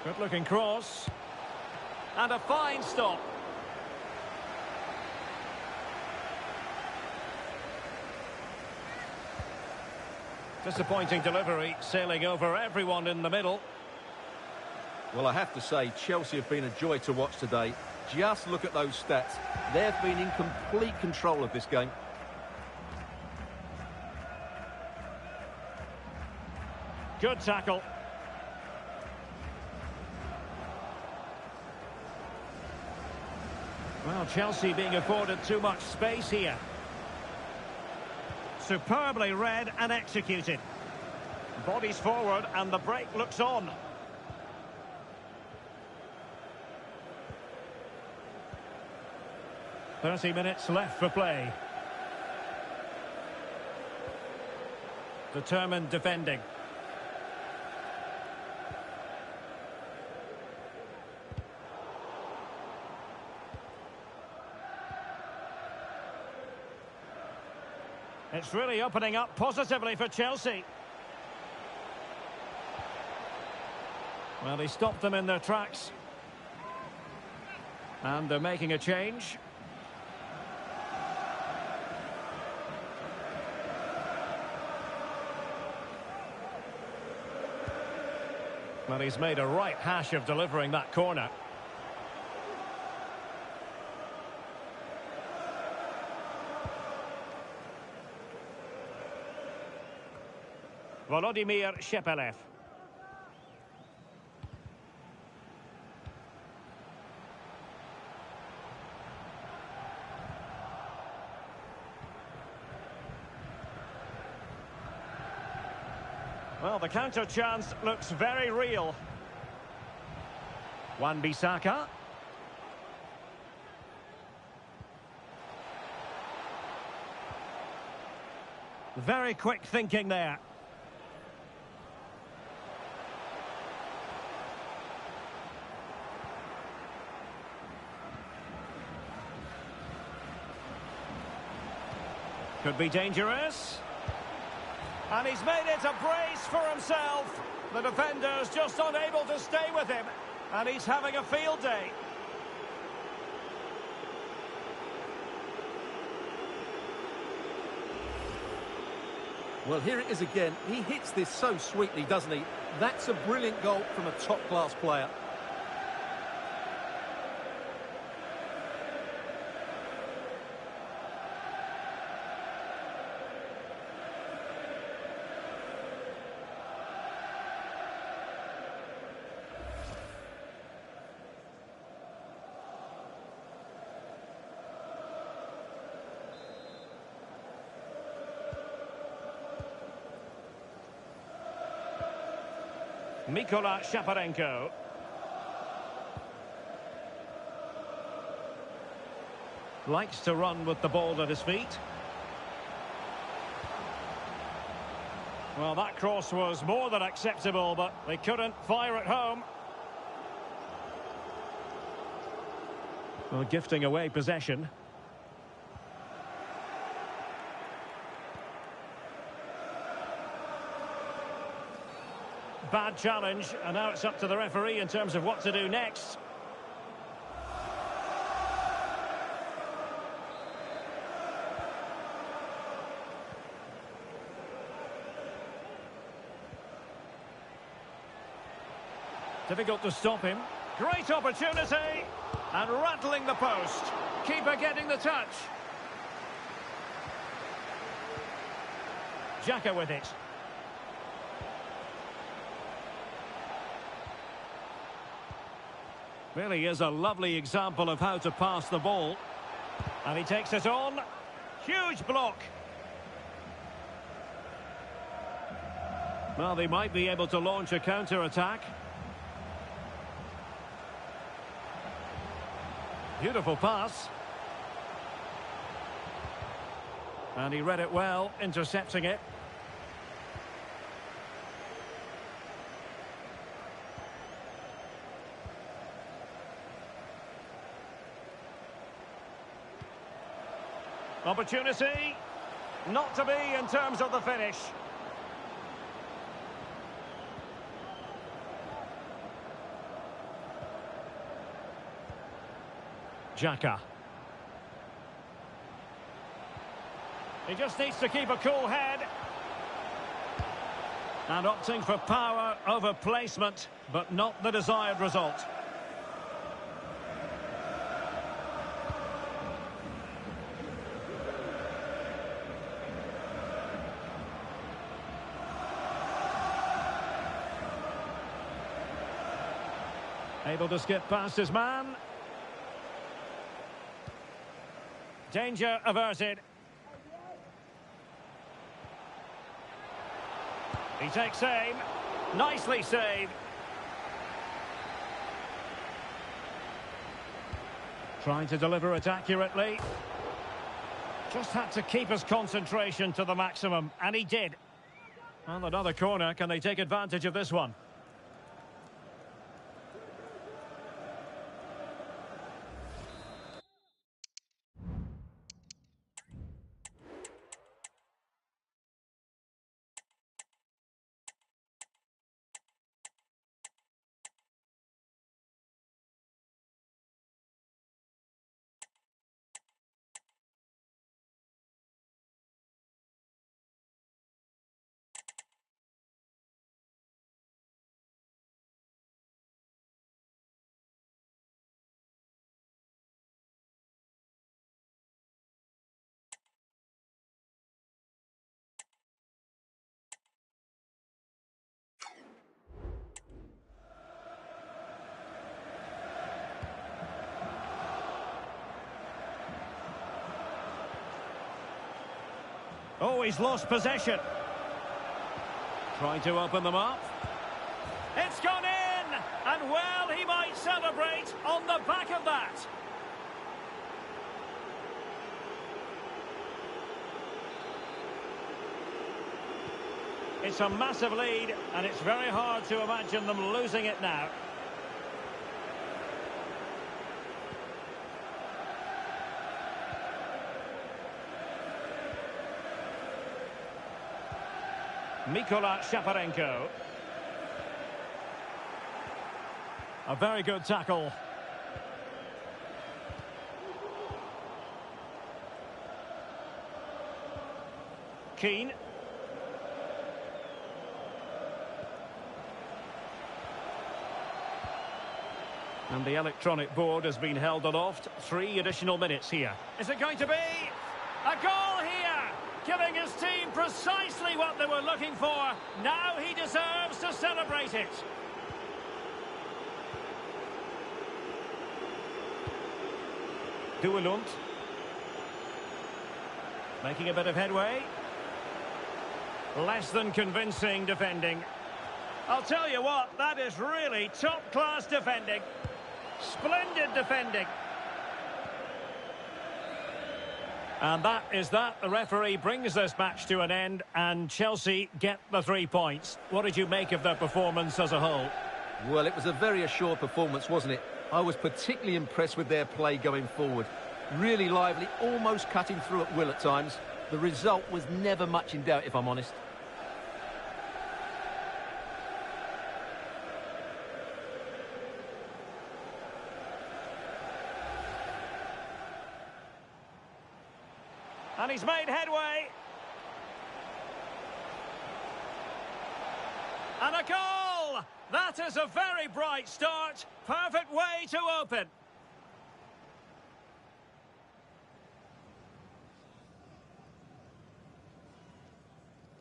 Good-looking cross. And a fine stop. Disappointing delivery, sailing over everyone in the middle. Well, I have to say, Chelsea have been a joy to watch today. Just look at those stats. They've been in complete control of this game. Good tackle. Well, Chelsea being afforded too much space here. Superbly read and executed. Bodies forward and the break looks on. "30 minutes left for play. Determined defending. It's really opening up positively for Chelsea. Well, he stopped them in their tracks. And they're making a change. Well, he's made a right hash of delivering that corner. Volodymyr Shepelev. Well, the counter chance looks very real. Wan-Bissaka. Very quick thinking there. Could be dangerous. And he's made it a brace for himself. The defender's just unable to stay with him. And he's having a field day. Well, here it is again. He hits this so sweetly, doesn't he? That's a brilliant goal from a top-class player. Mikola Shaparenko. Likes to run with the ball at his feet. Well, that cross was more than acceptable, but they couldn't fire it home. Well, gifting away possession. Bad challenge, and now it's up to the referee in terms of what to do next. Difficult to stop him. Great opportunity, and rattling the post. Keeper getting the touch. Xhaka with it. Really is a lovely example of how to pass the ball. And he takes it on. Huge block. Well, they might be able to launch a counter-attack. Beautiful pass. And he read it well, intercepting it. Opportunity, not to be in terms of the finish. Xhaka. He just needs to keep a cool head. And opting for power over placement, but not the desired result. Able to skip past his man. Danger averted. He takes aim. Nicely saved. Trying to deliver it accurately. Just had to keep his concentration to the maximum, and he did. And another corner. Can they take advantage of this one? Oh, he's lost possession. Trying to open them up. It's gone in! And well, he might celebrate on the back of that. It's a massive lead, and it's very hard to imagine them losing it now. Mikola Shaparenko. A very good tackle. Keane. And the electronic board has been held aloft. 3 additional minutes here. Is it going to be a goal here? Giving his team precisely what they were looking for. Now he deserves to celebrate it. Duelund. Making a bit of headway. Less than convincing defending. I'll tell you what, that is really top-class defending. Splendid defending. And that is that. The referee brings this match to an end, and Chelsea get the 3 points. What did you make of their performance as a whole? Well, it was a very assured performance, wasn't it? I was particularly impressed with their play going forward. Really lively, almost cutting through at will at times. The result was never much in doubt, if I'm honest. And he's made headway. And a goal! That is a very bright start. Perfect way to open.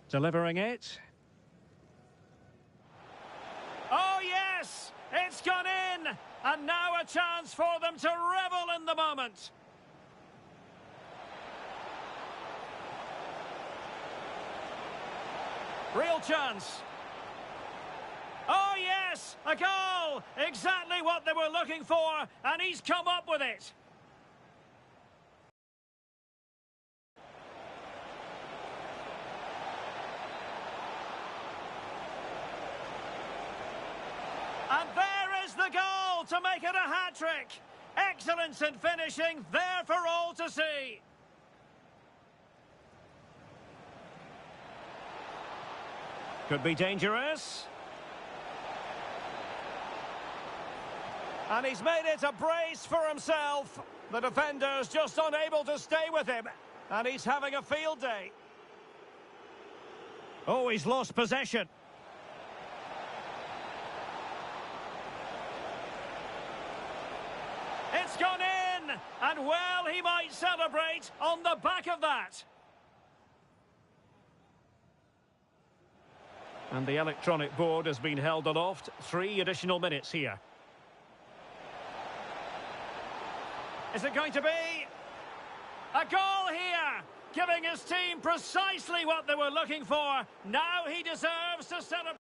Delivering it. Oh, yes! It's gone in! And now a chance for them to revel in the moment. Real chance. Oh, yes! A goal! Exactly what they were looking for, and he's come up with it. And there is the goal to make it a hat-trick. Excellence in finishing, there for all to see. Could be dangerous. And he's made it a brace for himself. The defender's just unable to stay with him. And he's having a field day. Oh, he's lost possession. It's gone in. And well, he might celebrate on the back of that. And the electronic board has been held aloft. 3 additional minutes here. Is it going to be a goal here? Giving his team precisely what they were looking for. Now he deserves to celebrate.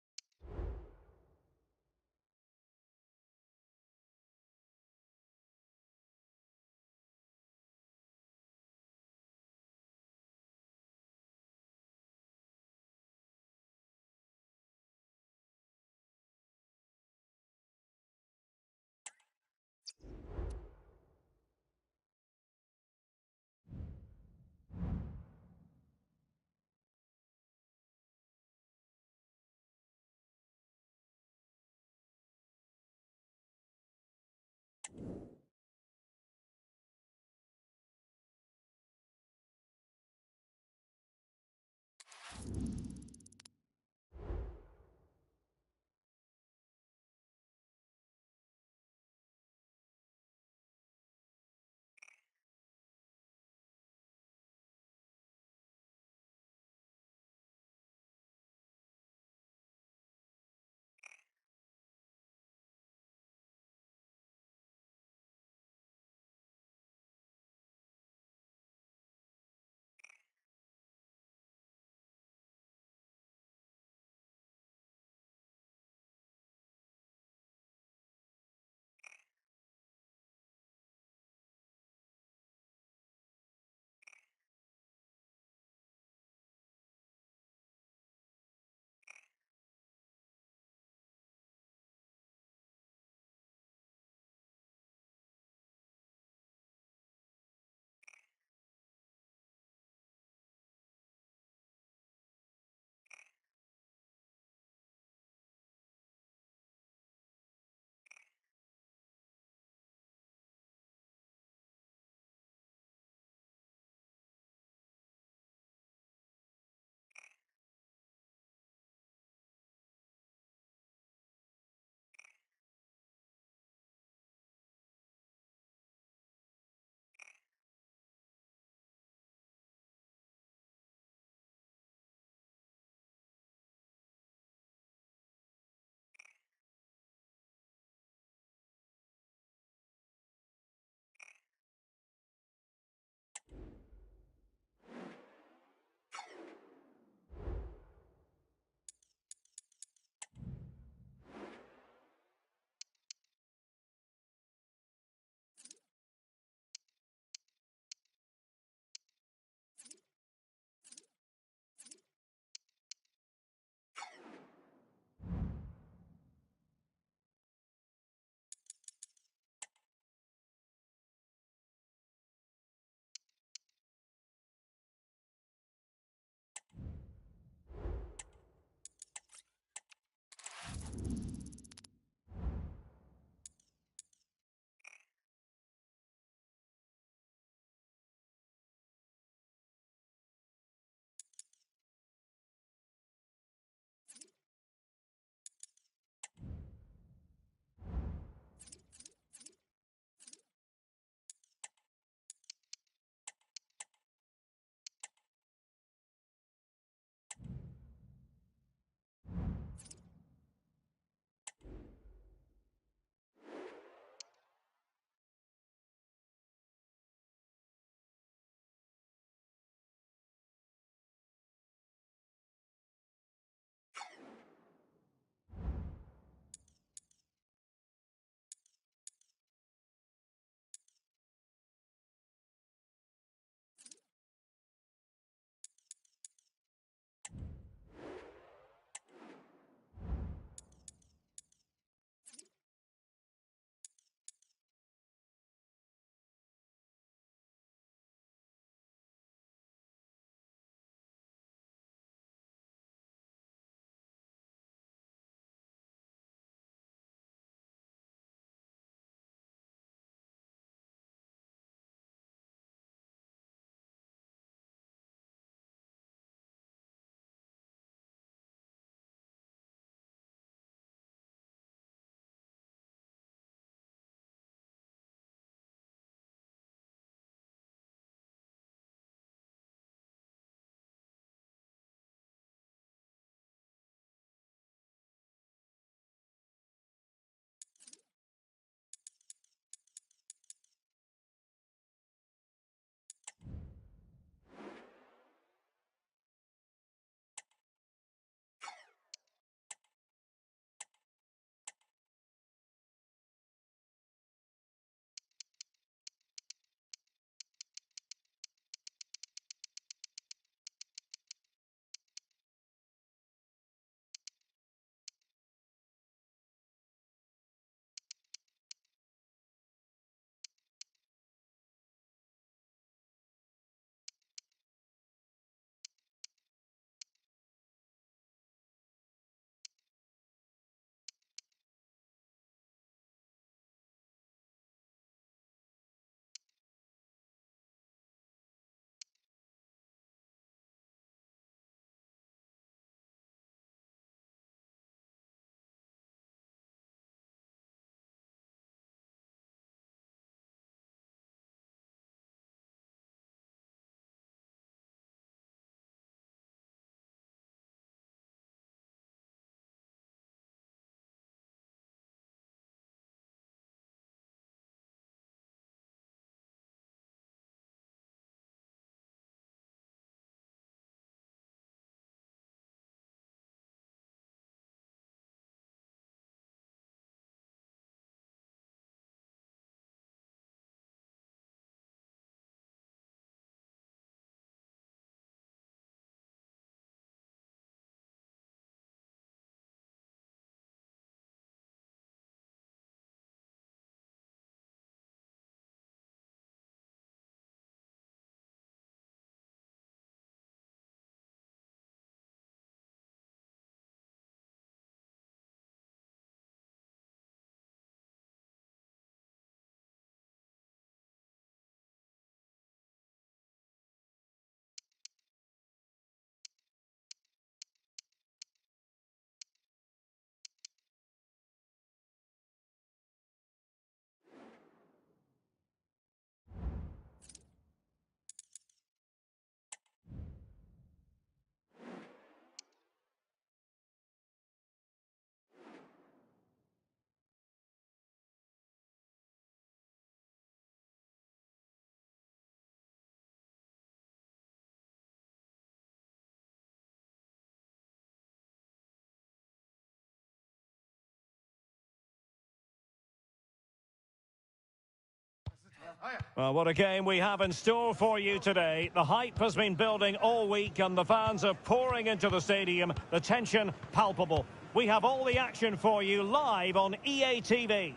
Well, what a game we have in store for you today. The hype has been building all week and the fans are pouring into the stadium. The tension palpable. We have all the action for you live on EA TV.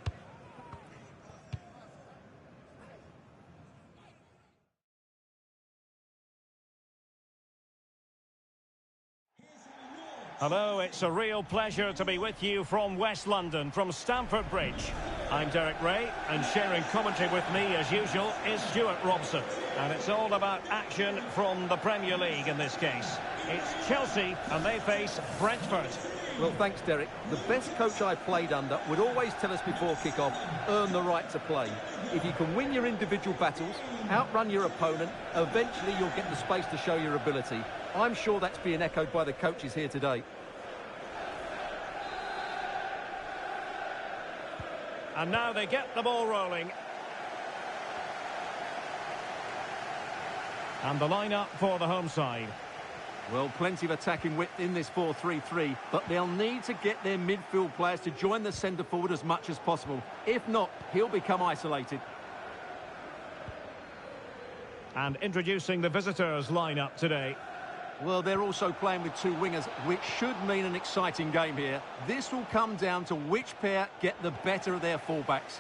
Hello, it's a real pleasure to be with you from West London, from Stamford Bridge. I'm Derek Ray, and sharing commentary with me, as usual, is Stuart Robson. And it's all about action from the Premier League in this case. It's Chelsea, and they face Brentford. Well, thanks, Derek. The best coach I played under would always tell us before kick-off, earn the right to play. If you can win your individual battles, outrun your opponent, eventually you'll get the space to show your ability. I'm sure that's being echoed by the coaches here today. And now they get the ball rolling. And the lineup for the home side. Well, plenty of attacking width in this 4-3-3, but they'll need to get their midfield players to join the centre forward as much as possible. If not, he'll become isolated. And introducing the visitors lineup today. Well, they're also playing with two wingers, which should mean an exciting game here. This will come down to which pair get the better of their fullbacks.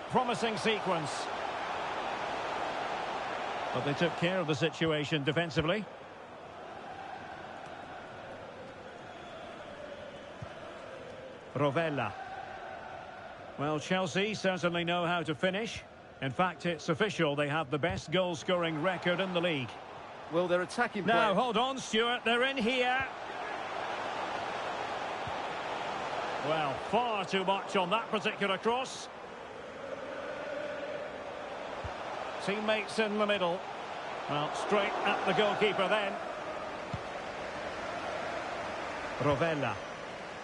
Promising sequence. But they took care of the situation defensively. Rovella. Well, Chelsea certainly know how to finish. In fact, it's official. They have the best goal-scoring record in the league. Well, they're attacking... Now, hold on, Stuart. They're in here. Well, far too much on that particular cross. Teammates in the middle. Well, straight at the goalkeeper then. Rovella.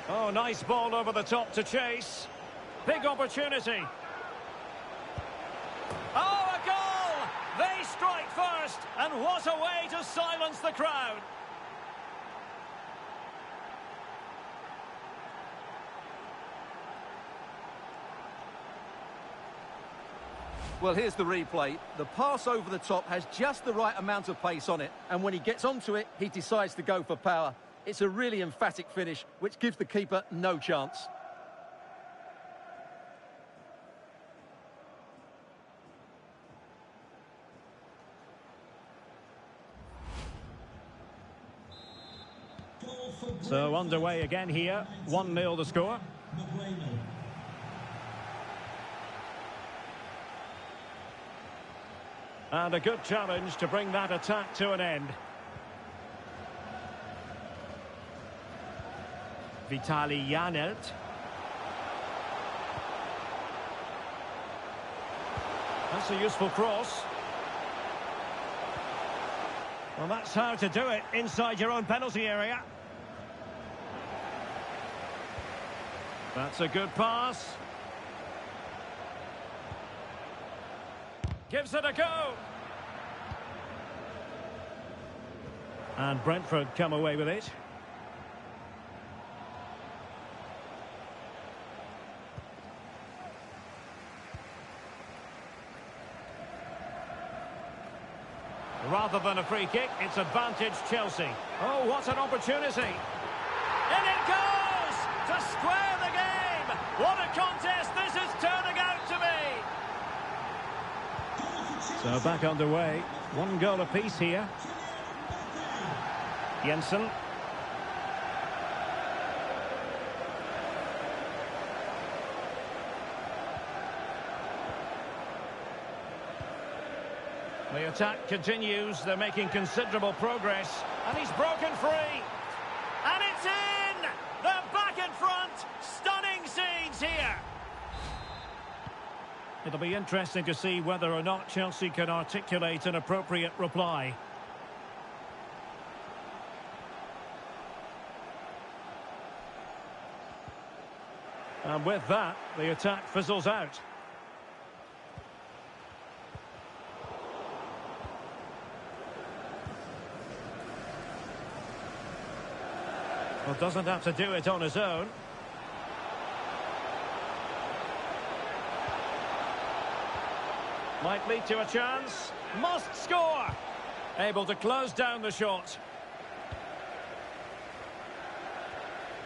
Oh, nice ball over the top to chase. Big opportunity. Oh, a goal! They strike first, and what a way to silence the crowd. Well, here's the replay. The pass over the top has just the right amount of pace on it, and when he gets onto it, he decides to go for power. It's a really emphatic finish, which gives the keeper no chance. So underway again here. 1-0 the score. And a good challenge to bring that attack to an end. Vitaly Janelt. That's a useful cross. Well, that's how to do it inside your own penalty area. That's a good pass. Gives it a go. And Brentford come away with it. Rather than a free kick, it's advantage Chelsea. Oh, what an opportunity. In it goes! To square the game! What a contest this is turning out to be! So back underway. 1 goal apiece here. Jensen. The attack continues. They're making considerable progress. And he's broken free. And it's in! They're back in front. Stunning scenes here. It'll be interesting to see whether or not Chelsea can articulate an appropriate reply. And with that, the attack fizzles out. Well, doesn't have to do it on his own. Might lead to a chance. Must score. Able to close down the shot.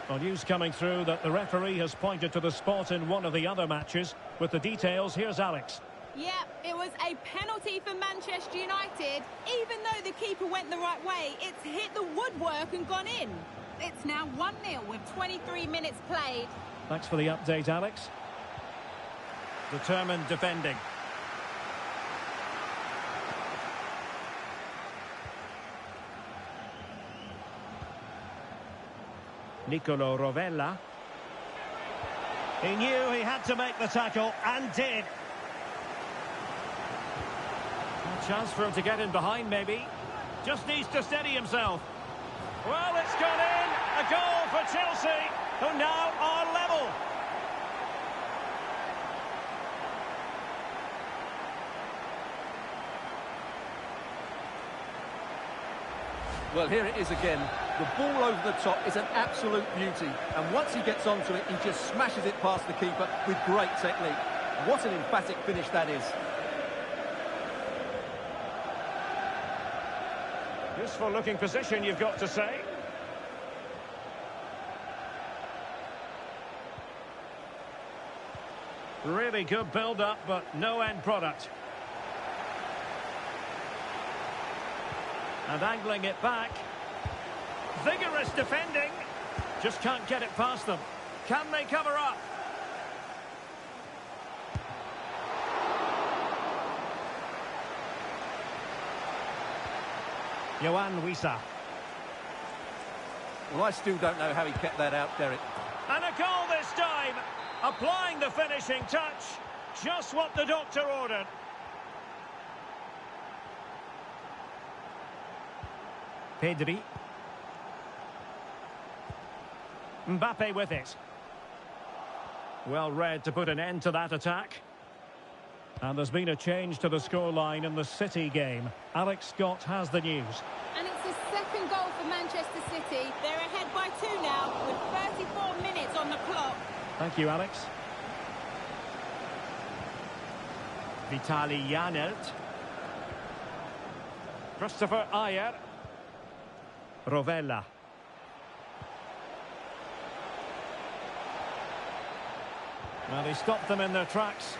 Well, news coming through that the referee has pointed to the spot in one of the other matches. With the details, here's Alex. Yep, it was a penalty for Manchester United. Even though the keeper went the right way, it's hit the woodwork and gone in. It's now 1-0 with 23 minutes played. Thanks for the update, Alex. Determined defending. Nicolo Rovella. He knew he had to make the tackle and did. A chance for him to get in behind, maybe. Just needs to steady himself. Well, it's gone in. A goal for Chelsea, who now are level. Well, here it is again. The ball over the top is an absolute beauty. And once he gets onto it, he just smashes it past the keeper with great technique. What an emphatic finish that is. Useful looking position, you've got to say. Really good build-up, but no end product. And angling it back. Vigorous defending. Just can't get it past them. Can they cover up? Yohan Wissa. Well, I still don't know how he kept that out, Derek. And a goal this time. Applying the finishing touch. Just what the doctor ordered. Pedri. Mbappe with it. Well read to put an end to that attack. And there's been a change to the scoreline in the City game. Alex Scott has the news. And it's the second goal for Manchester City. They're ahead by 2 now, with 34 minutes on the clock. Thank you, Alex. Vitaly Janelt. Christopher Ayer. Rovella. Well, he stopped them in their tracks.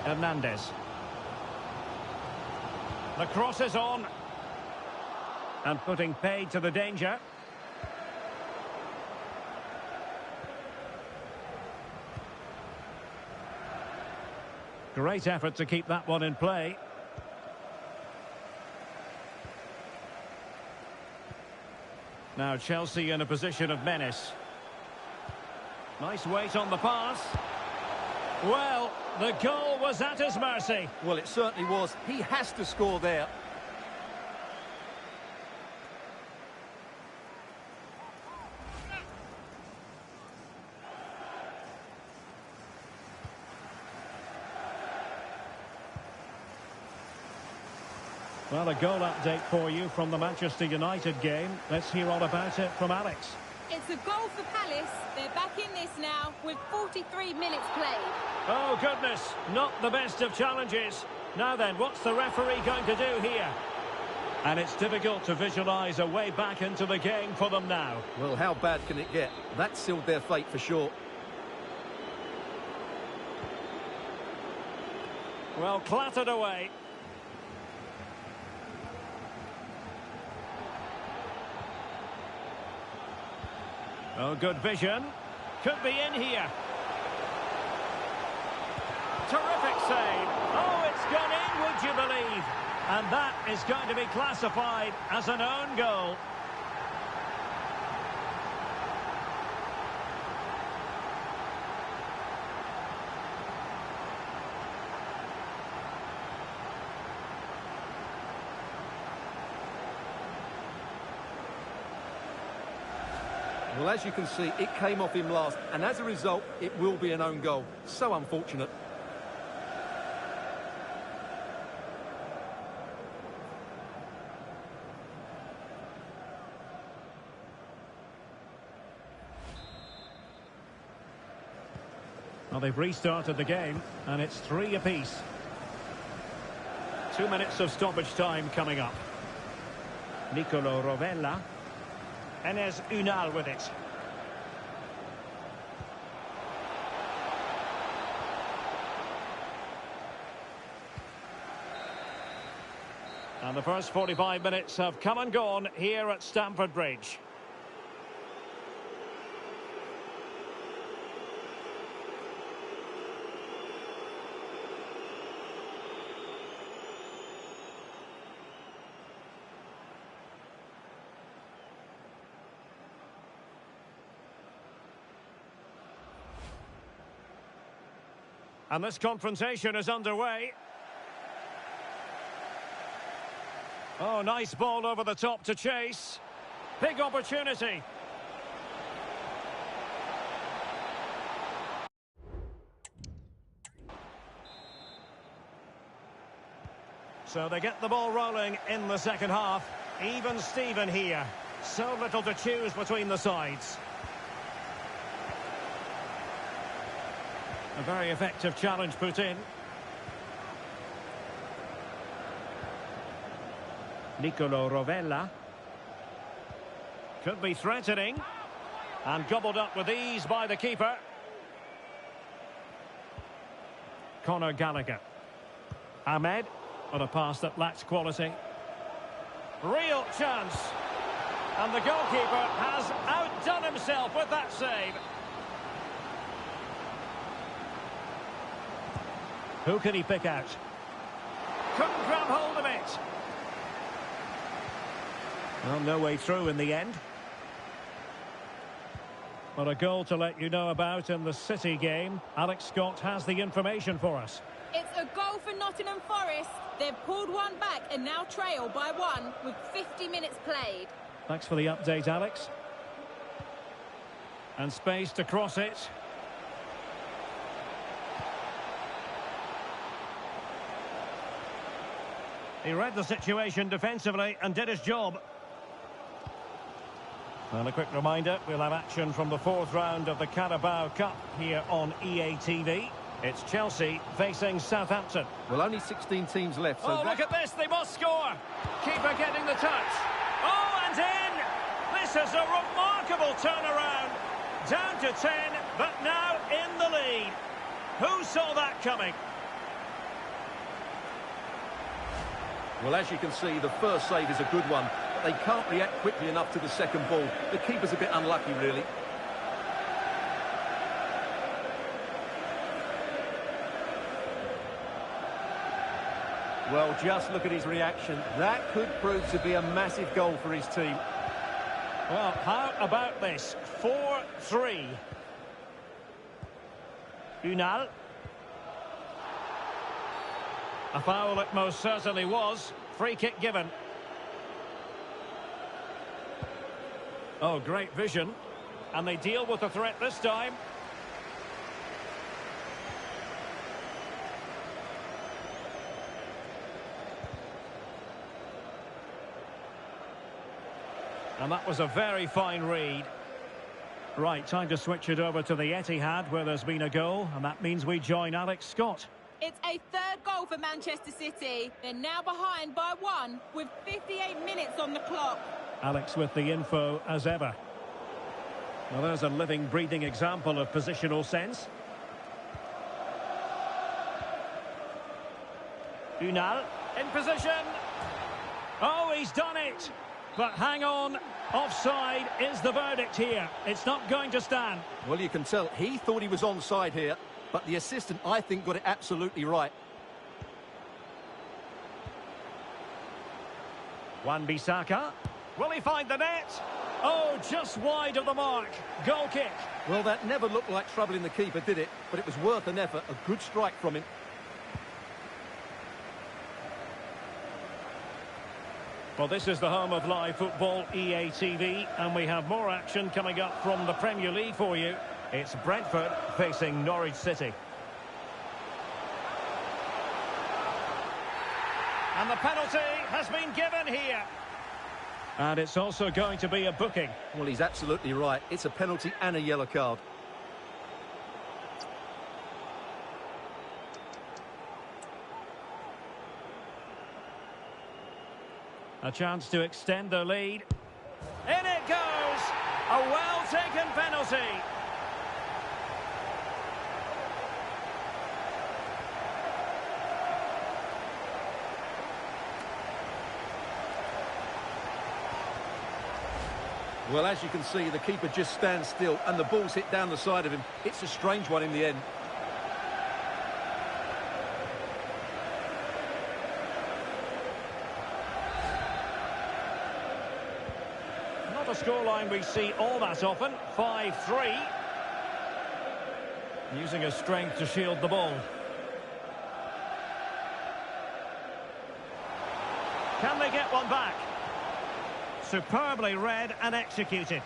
Hernandez. The cross is on. And putting paid to the danger. Great effort to keep that one in play. Now Chelsea in a position of menace. Nice weight on the pass. Well, the goal was at his mercy. Well, it certainly was. He has to score there. Well, a goal update for you from the Manchester United game. Let's hear all about it from Alex. It's a goal for Palace. They're back in this now with 43 minutes played. Oh, goodness. Not the best of challenges. Now then, what's the referee going to do here? And it's difficult to visualise a way back into the game for them now. Well, how bad can it get? That sealed their fate for sure. Well, clattered away. Oh, good vision. Could be in here. Terrific save. Oh, it's gone in, would you believe? And that is going to be classified as an own goal. Well, as you can see, it came off him last, and as a result, it will be an own goal. So unfortunate. Well, they've restarted the game, and it's 3 apiece. 2 minutes of stoppage time coming up. Nicolo Rovella. Enes Unal with it. And the first 45 minutes have come and gone here at Stamford Bridge. And this confrontation is underway. Oh, nice ball over the top to chase. Big opportunity. So they get the ball rolling in the second half. Even Steven here. So little to choose between the sides. A very effective challenge put in. Nicolo Rovella. Could be threatening. And gobbled up with ease by the keeper. Conor Gallagher. Ahmed on a pass that lacks quality. Real chance. And the goalkeeper has outdone himself with that save. Who can he pick out? Couldn't grab hold of it. Well, no way through in the end. But a goal to let you know about in the City game. Alex Scott has the information for us. It's a goal for Nottingham Forest. They've pulled one back and now trail by 1 with 50 minutes played. Thanks for the update, Alex. And space to cross it. He read the situation defensively and did his job. And a quick reminder, we'll have action from the 4th round of the Carabao Cup here on EA TV. It's Chelsea facing Southampton. Well, only 16 teams left. So look at this, they must score. Keeper getting the touch. Oh, and in! This is a remarkable turnaround. Down to 10, but now in the lead. Who saw that coming? Well, as you can see, the first save is a good one, but they can't react quickly enough to the second ball. The keeper's a bit unlucky, really. Well, just look at his reaction. That could prove to be a massive goal for his team. Well, how about this? 4-3. Unal. A foul it most certainly was. Free kick given. Oh, great vision. And they deal with the threat this time. And that was a very fine read. Right, time to switch it over to the Etihad, where there's been a goal, and that means we join Alex Scott. It's a 3rd goal for Manchester City. They're now behind by 1 with 58 minutes on the clock. Alex with the info as ever. Well, there's a living, breathing example of positional sense. Unal in position. Oh, he's done it. But hang on, offside is the verdict here. It's not going to stand. Well, you can tell he thought he was onside here, but the assistant, I think, got it absolutely right. Wan-Bissaka. Will he find the net? Oh, just wide of the mark. Goal kick. Well, that never looked like troubling the keeper, did it? But it was worth an effort. A good strike from him. Well, this is the home of live football, EA TV, and we have more action coming up from the Premier League for you. It's Brentford facing Norwich City. And the penalty has been given here. And it's also going to be a booking. Well, he's absolutely right. It's a penalty and a yellow card. A chance to extend their lead. In it goes! A well-taken penalty. Well, as you can see, the keeper just stands still and the ball's hit down the side of him. It's a strange one in the end. Not a scoreline we see all that often. 5-3. Using his strength to shield the ball. Can they get one back? Superbly read and executed.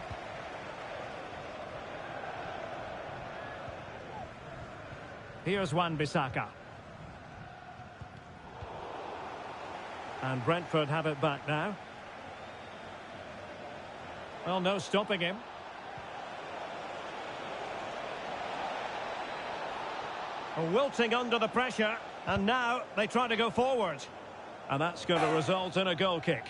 Here's Wan-Bissaka. And Brentford have it back now. Well, no stopping him. Wilting under the pressure, and now they try to go forward. And that's going to result in a goal kick.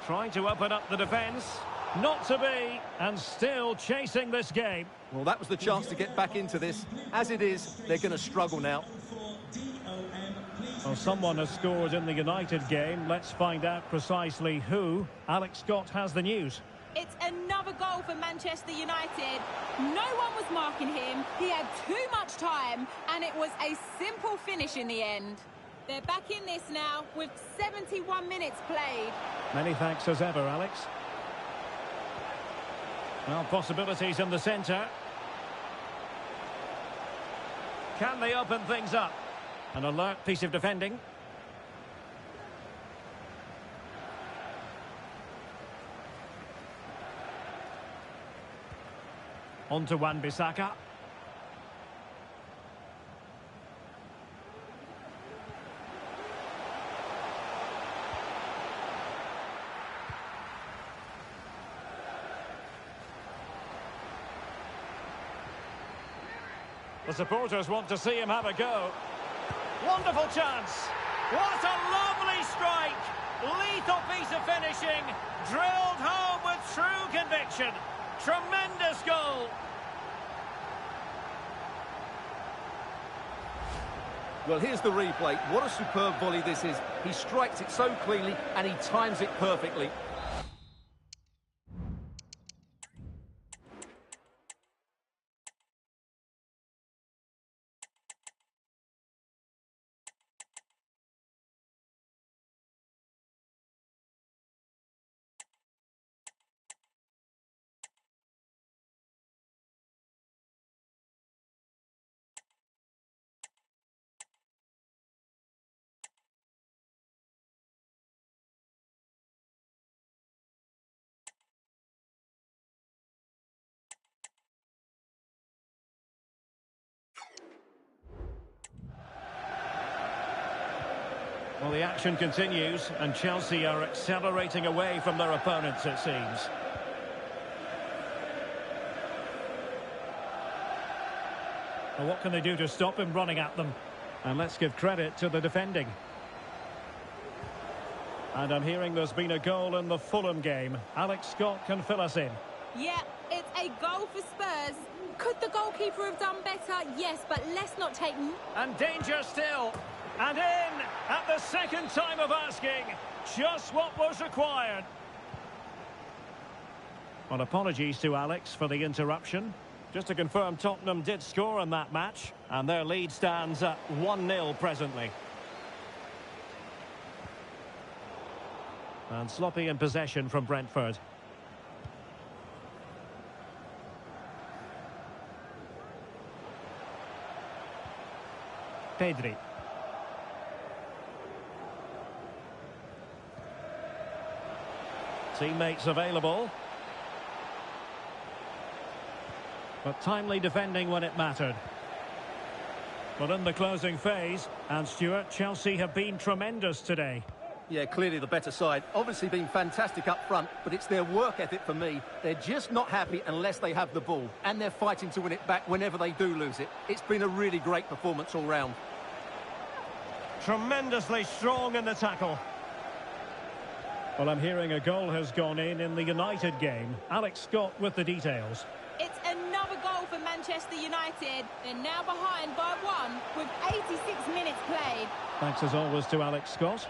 Trying to open up the defence. Not to be, and still chasing this game. Well, that was the chance to get back into this. As it is, they're going to struggle now. Well, someone has scored in the United game. Let's find out precisely who. Alex Scott has the news. It's another goal for Manchester United. No one was marking him. He had too much time, and it was a simple finish in the end. They're back in this now with 71 minutes played. Many thanks as ever, Alex. Well, possibilities in the centre. Can they open things up? An alert piece of defending. On to Wan-Bissaka. The supporters want to see him have a go. Wonderful chance. What a lovely strike. Lethal piece of finishing. Drilled home with true conviction. Tremendous goal. Well, here's the replay. What a superb volley this is. He strikes it so cleanly and he times it perfectly. Well, the action continues, and Chelsea are accelerating away from their opponents, it seems. Well, what can they do to stop him running at them? And let's give credit to the defending. And I'm hearing there's been a goal in the Fulham game. Alex Scott can fill us in. Yeah, it's a goal for Spurs. Could the goalkeeper have done better? Yes, but let's not take... And danger still. And in at the second time of asking. Just what was required. Well, apologies to Alex for the interruption. Just to confirm, Tottenham did score in that match. And their lead stands at 1-0 presently. And sloppy in possession from Brentford. Pedri. Teammates available. But timely defending when it mattered. But in the closing phase, and Stuart, Chelsea have been tremendous today. Yeah, clearly the better side. Obviously been fantastic up front, but it's their work ethic for me. They're just not happy unless they have the ball. And they're fighting to win it back whenever they do lose it. It's been a really great performance all round. tremendously strong in the tackle. Well, I'm hearing a goal has gone in the United game. Alex Scott with the details. It's another goal for Manchester United. They're now behind by 1 with 86 minutes played. Thanks as always to Alex Scott.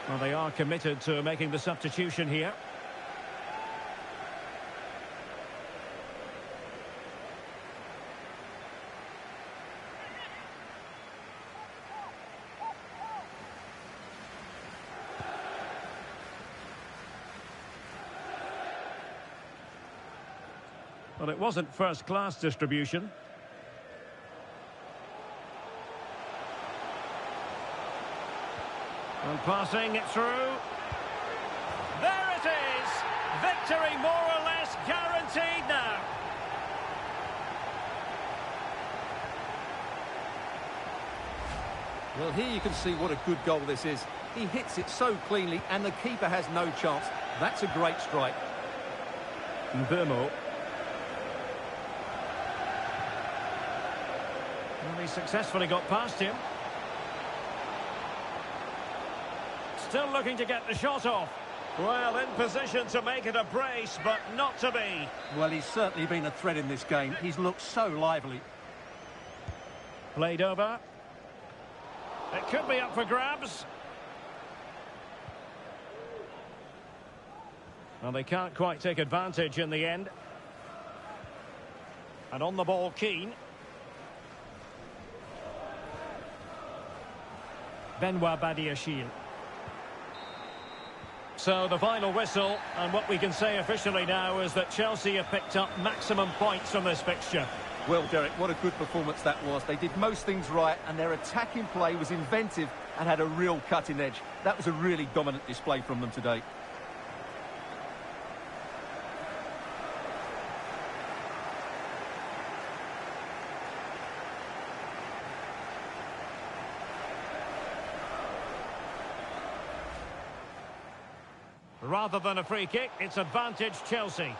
Well, they are committed to making the substitution here. Well, it wasn't first-class distribution. And passing it through. There it is! Victory more or less guaranteed now. Well, here you can see what a good goal this is. He hits it so cleanly and the keeper has no chance. That's a great strike. Mbeumo. Well, he successfully got past him. Still looking to get the shot off. Well, in position to make it a brace, but not to be. Well, he's certainly been a threat in this game. He's looked so lively. Played over. It could be up for grabs. Well, they can't quite take advantage in the end. And on the ball, Keane. Benoit Badiashile. So the final whistle, and what we can say officially now is that Chelsea have picked up maximum points from this fixture. Well, Derek, what a good performance that was. They did most things right, and their attacking play was inventive and had a real cutting edge. That was a really dominant display from them today. Rather than a free kick, it's advantage Chelsea.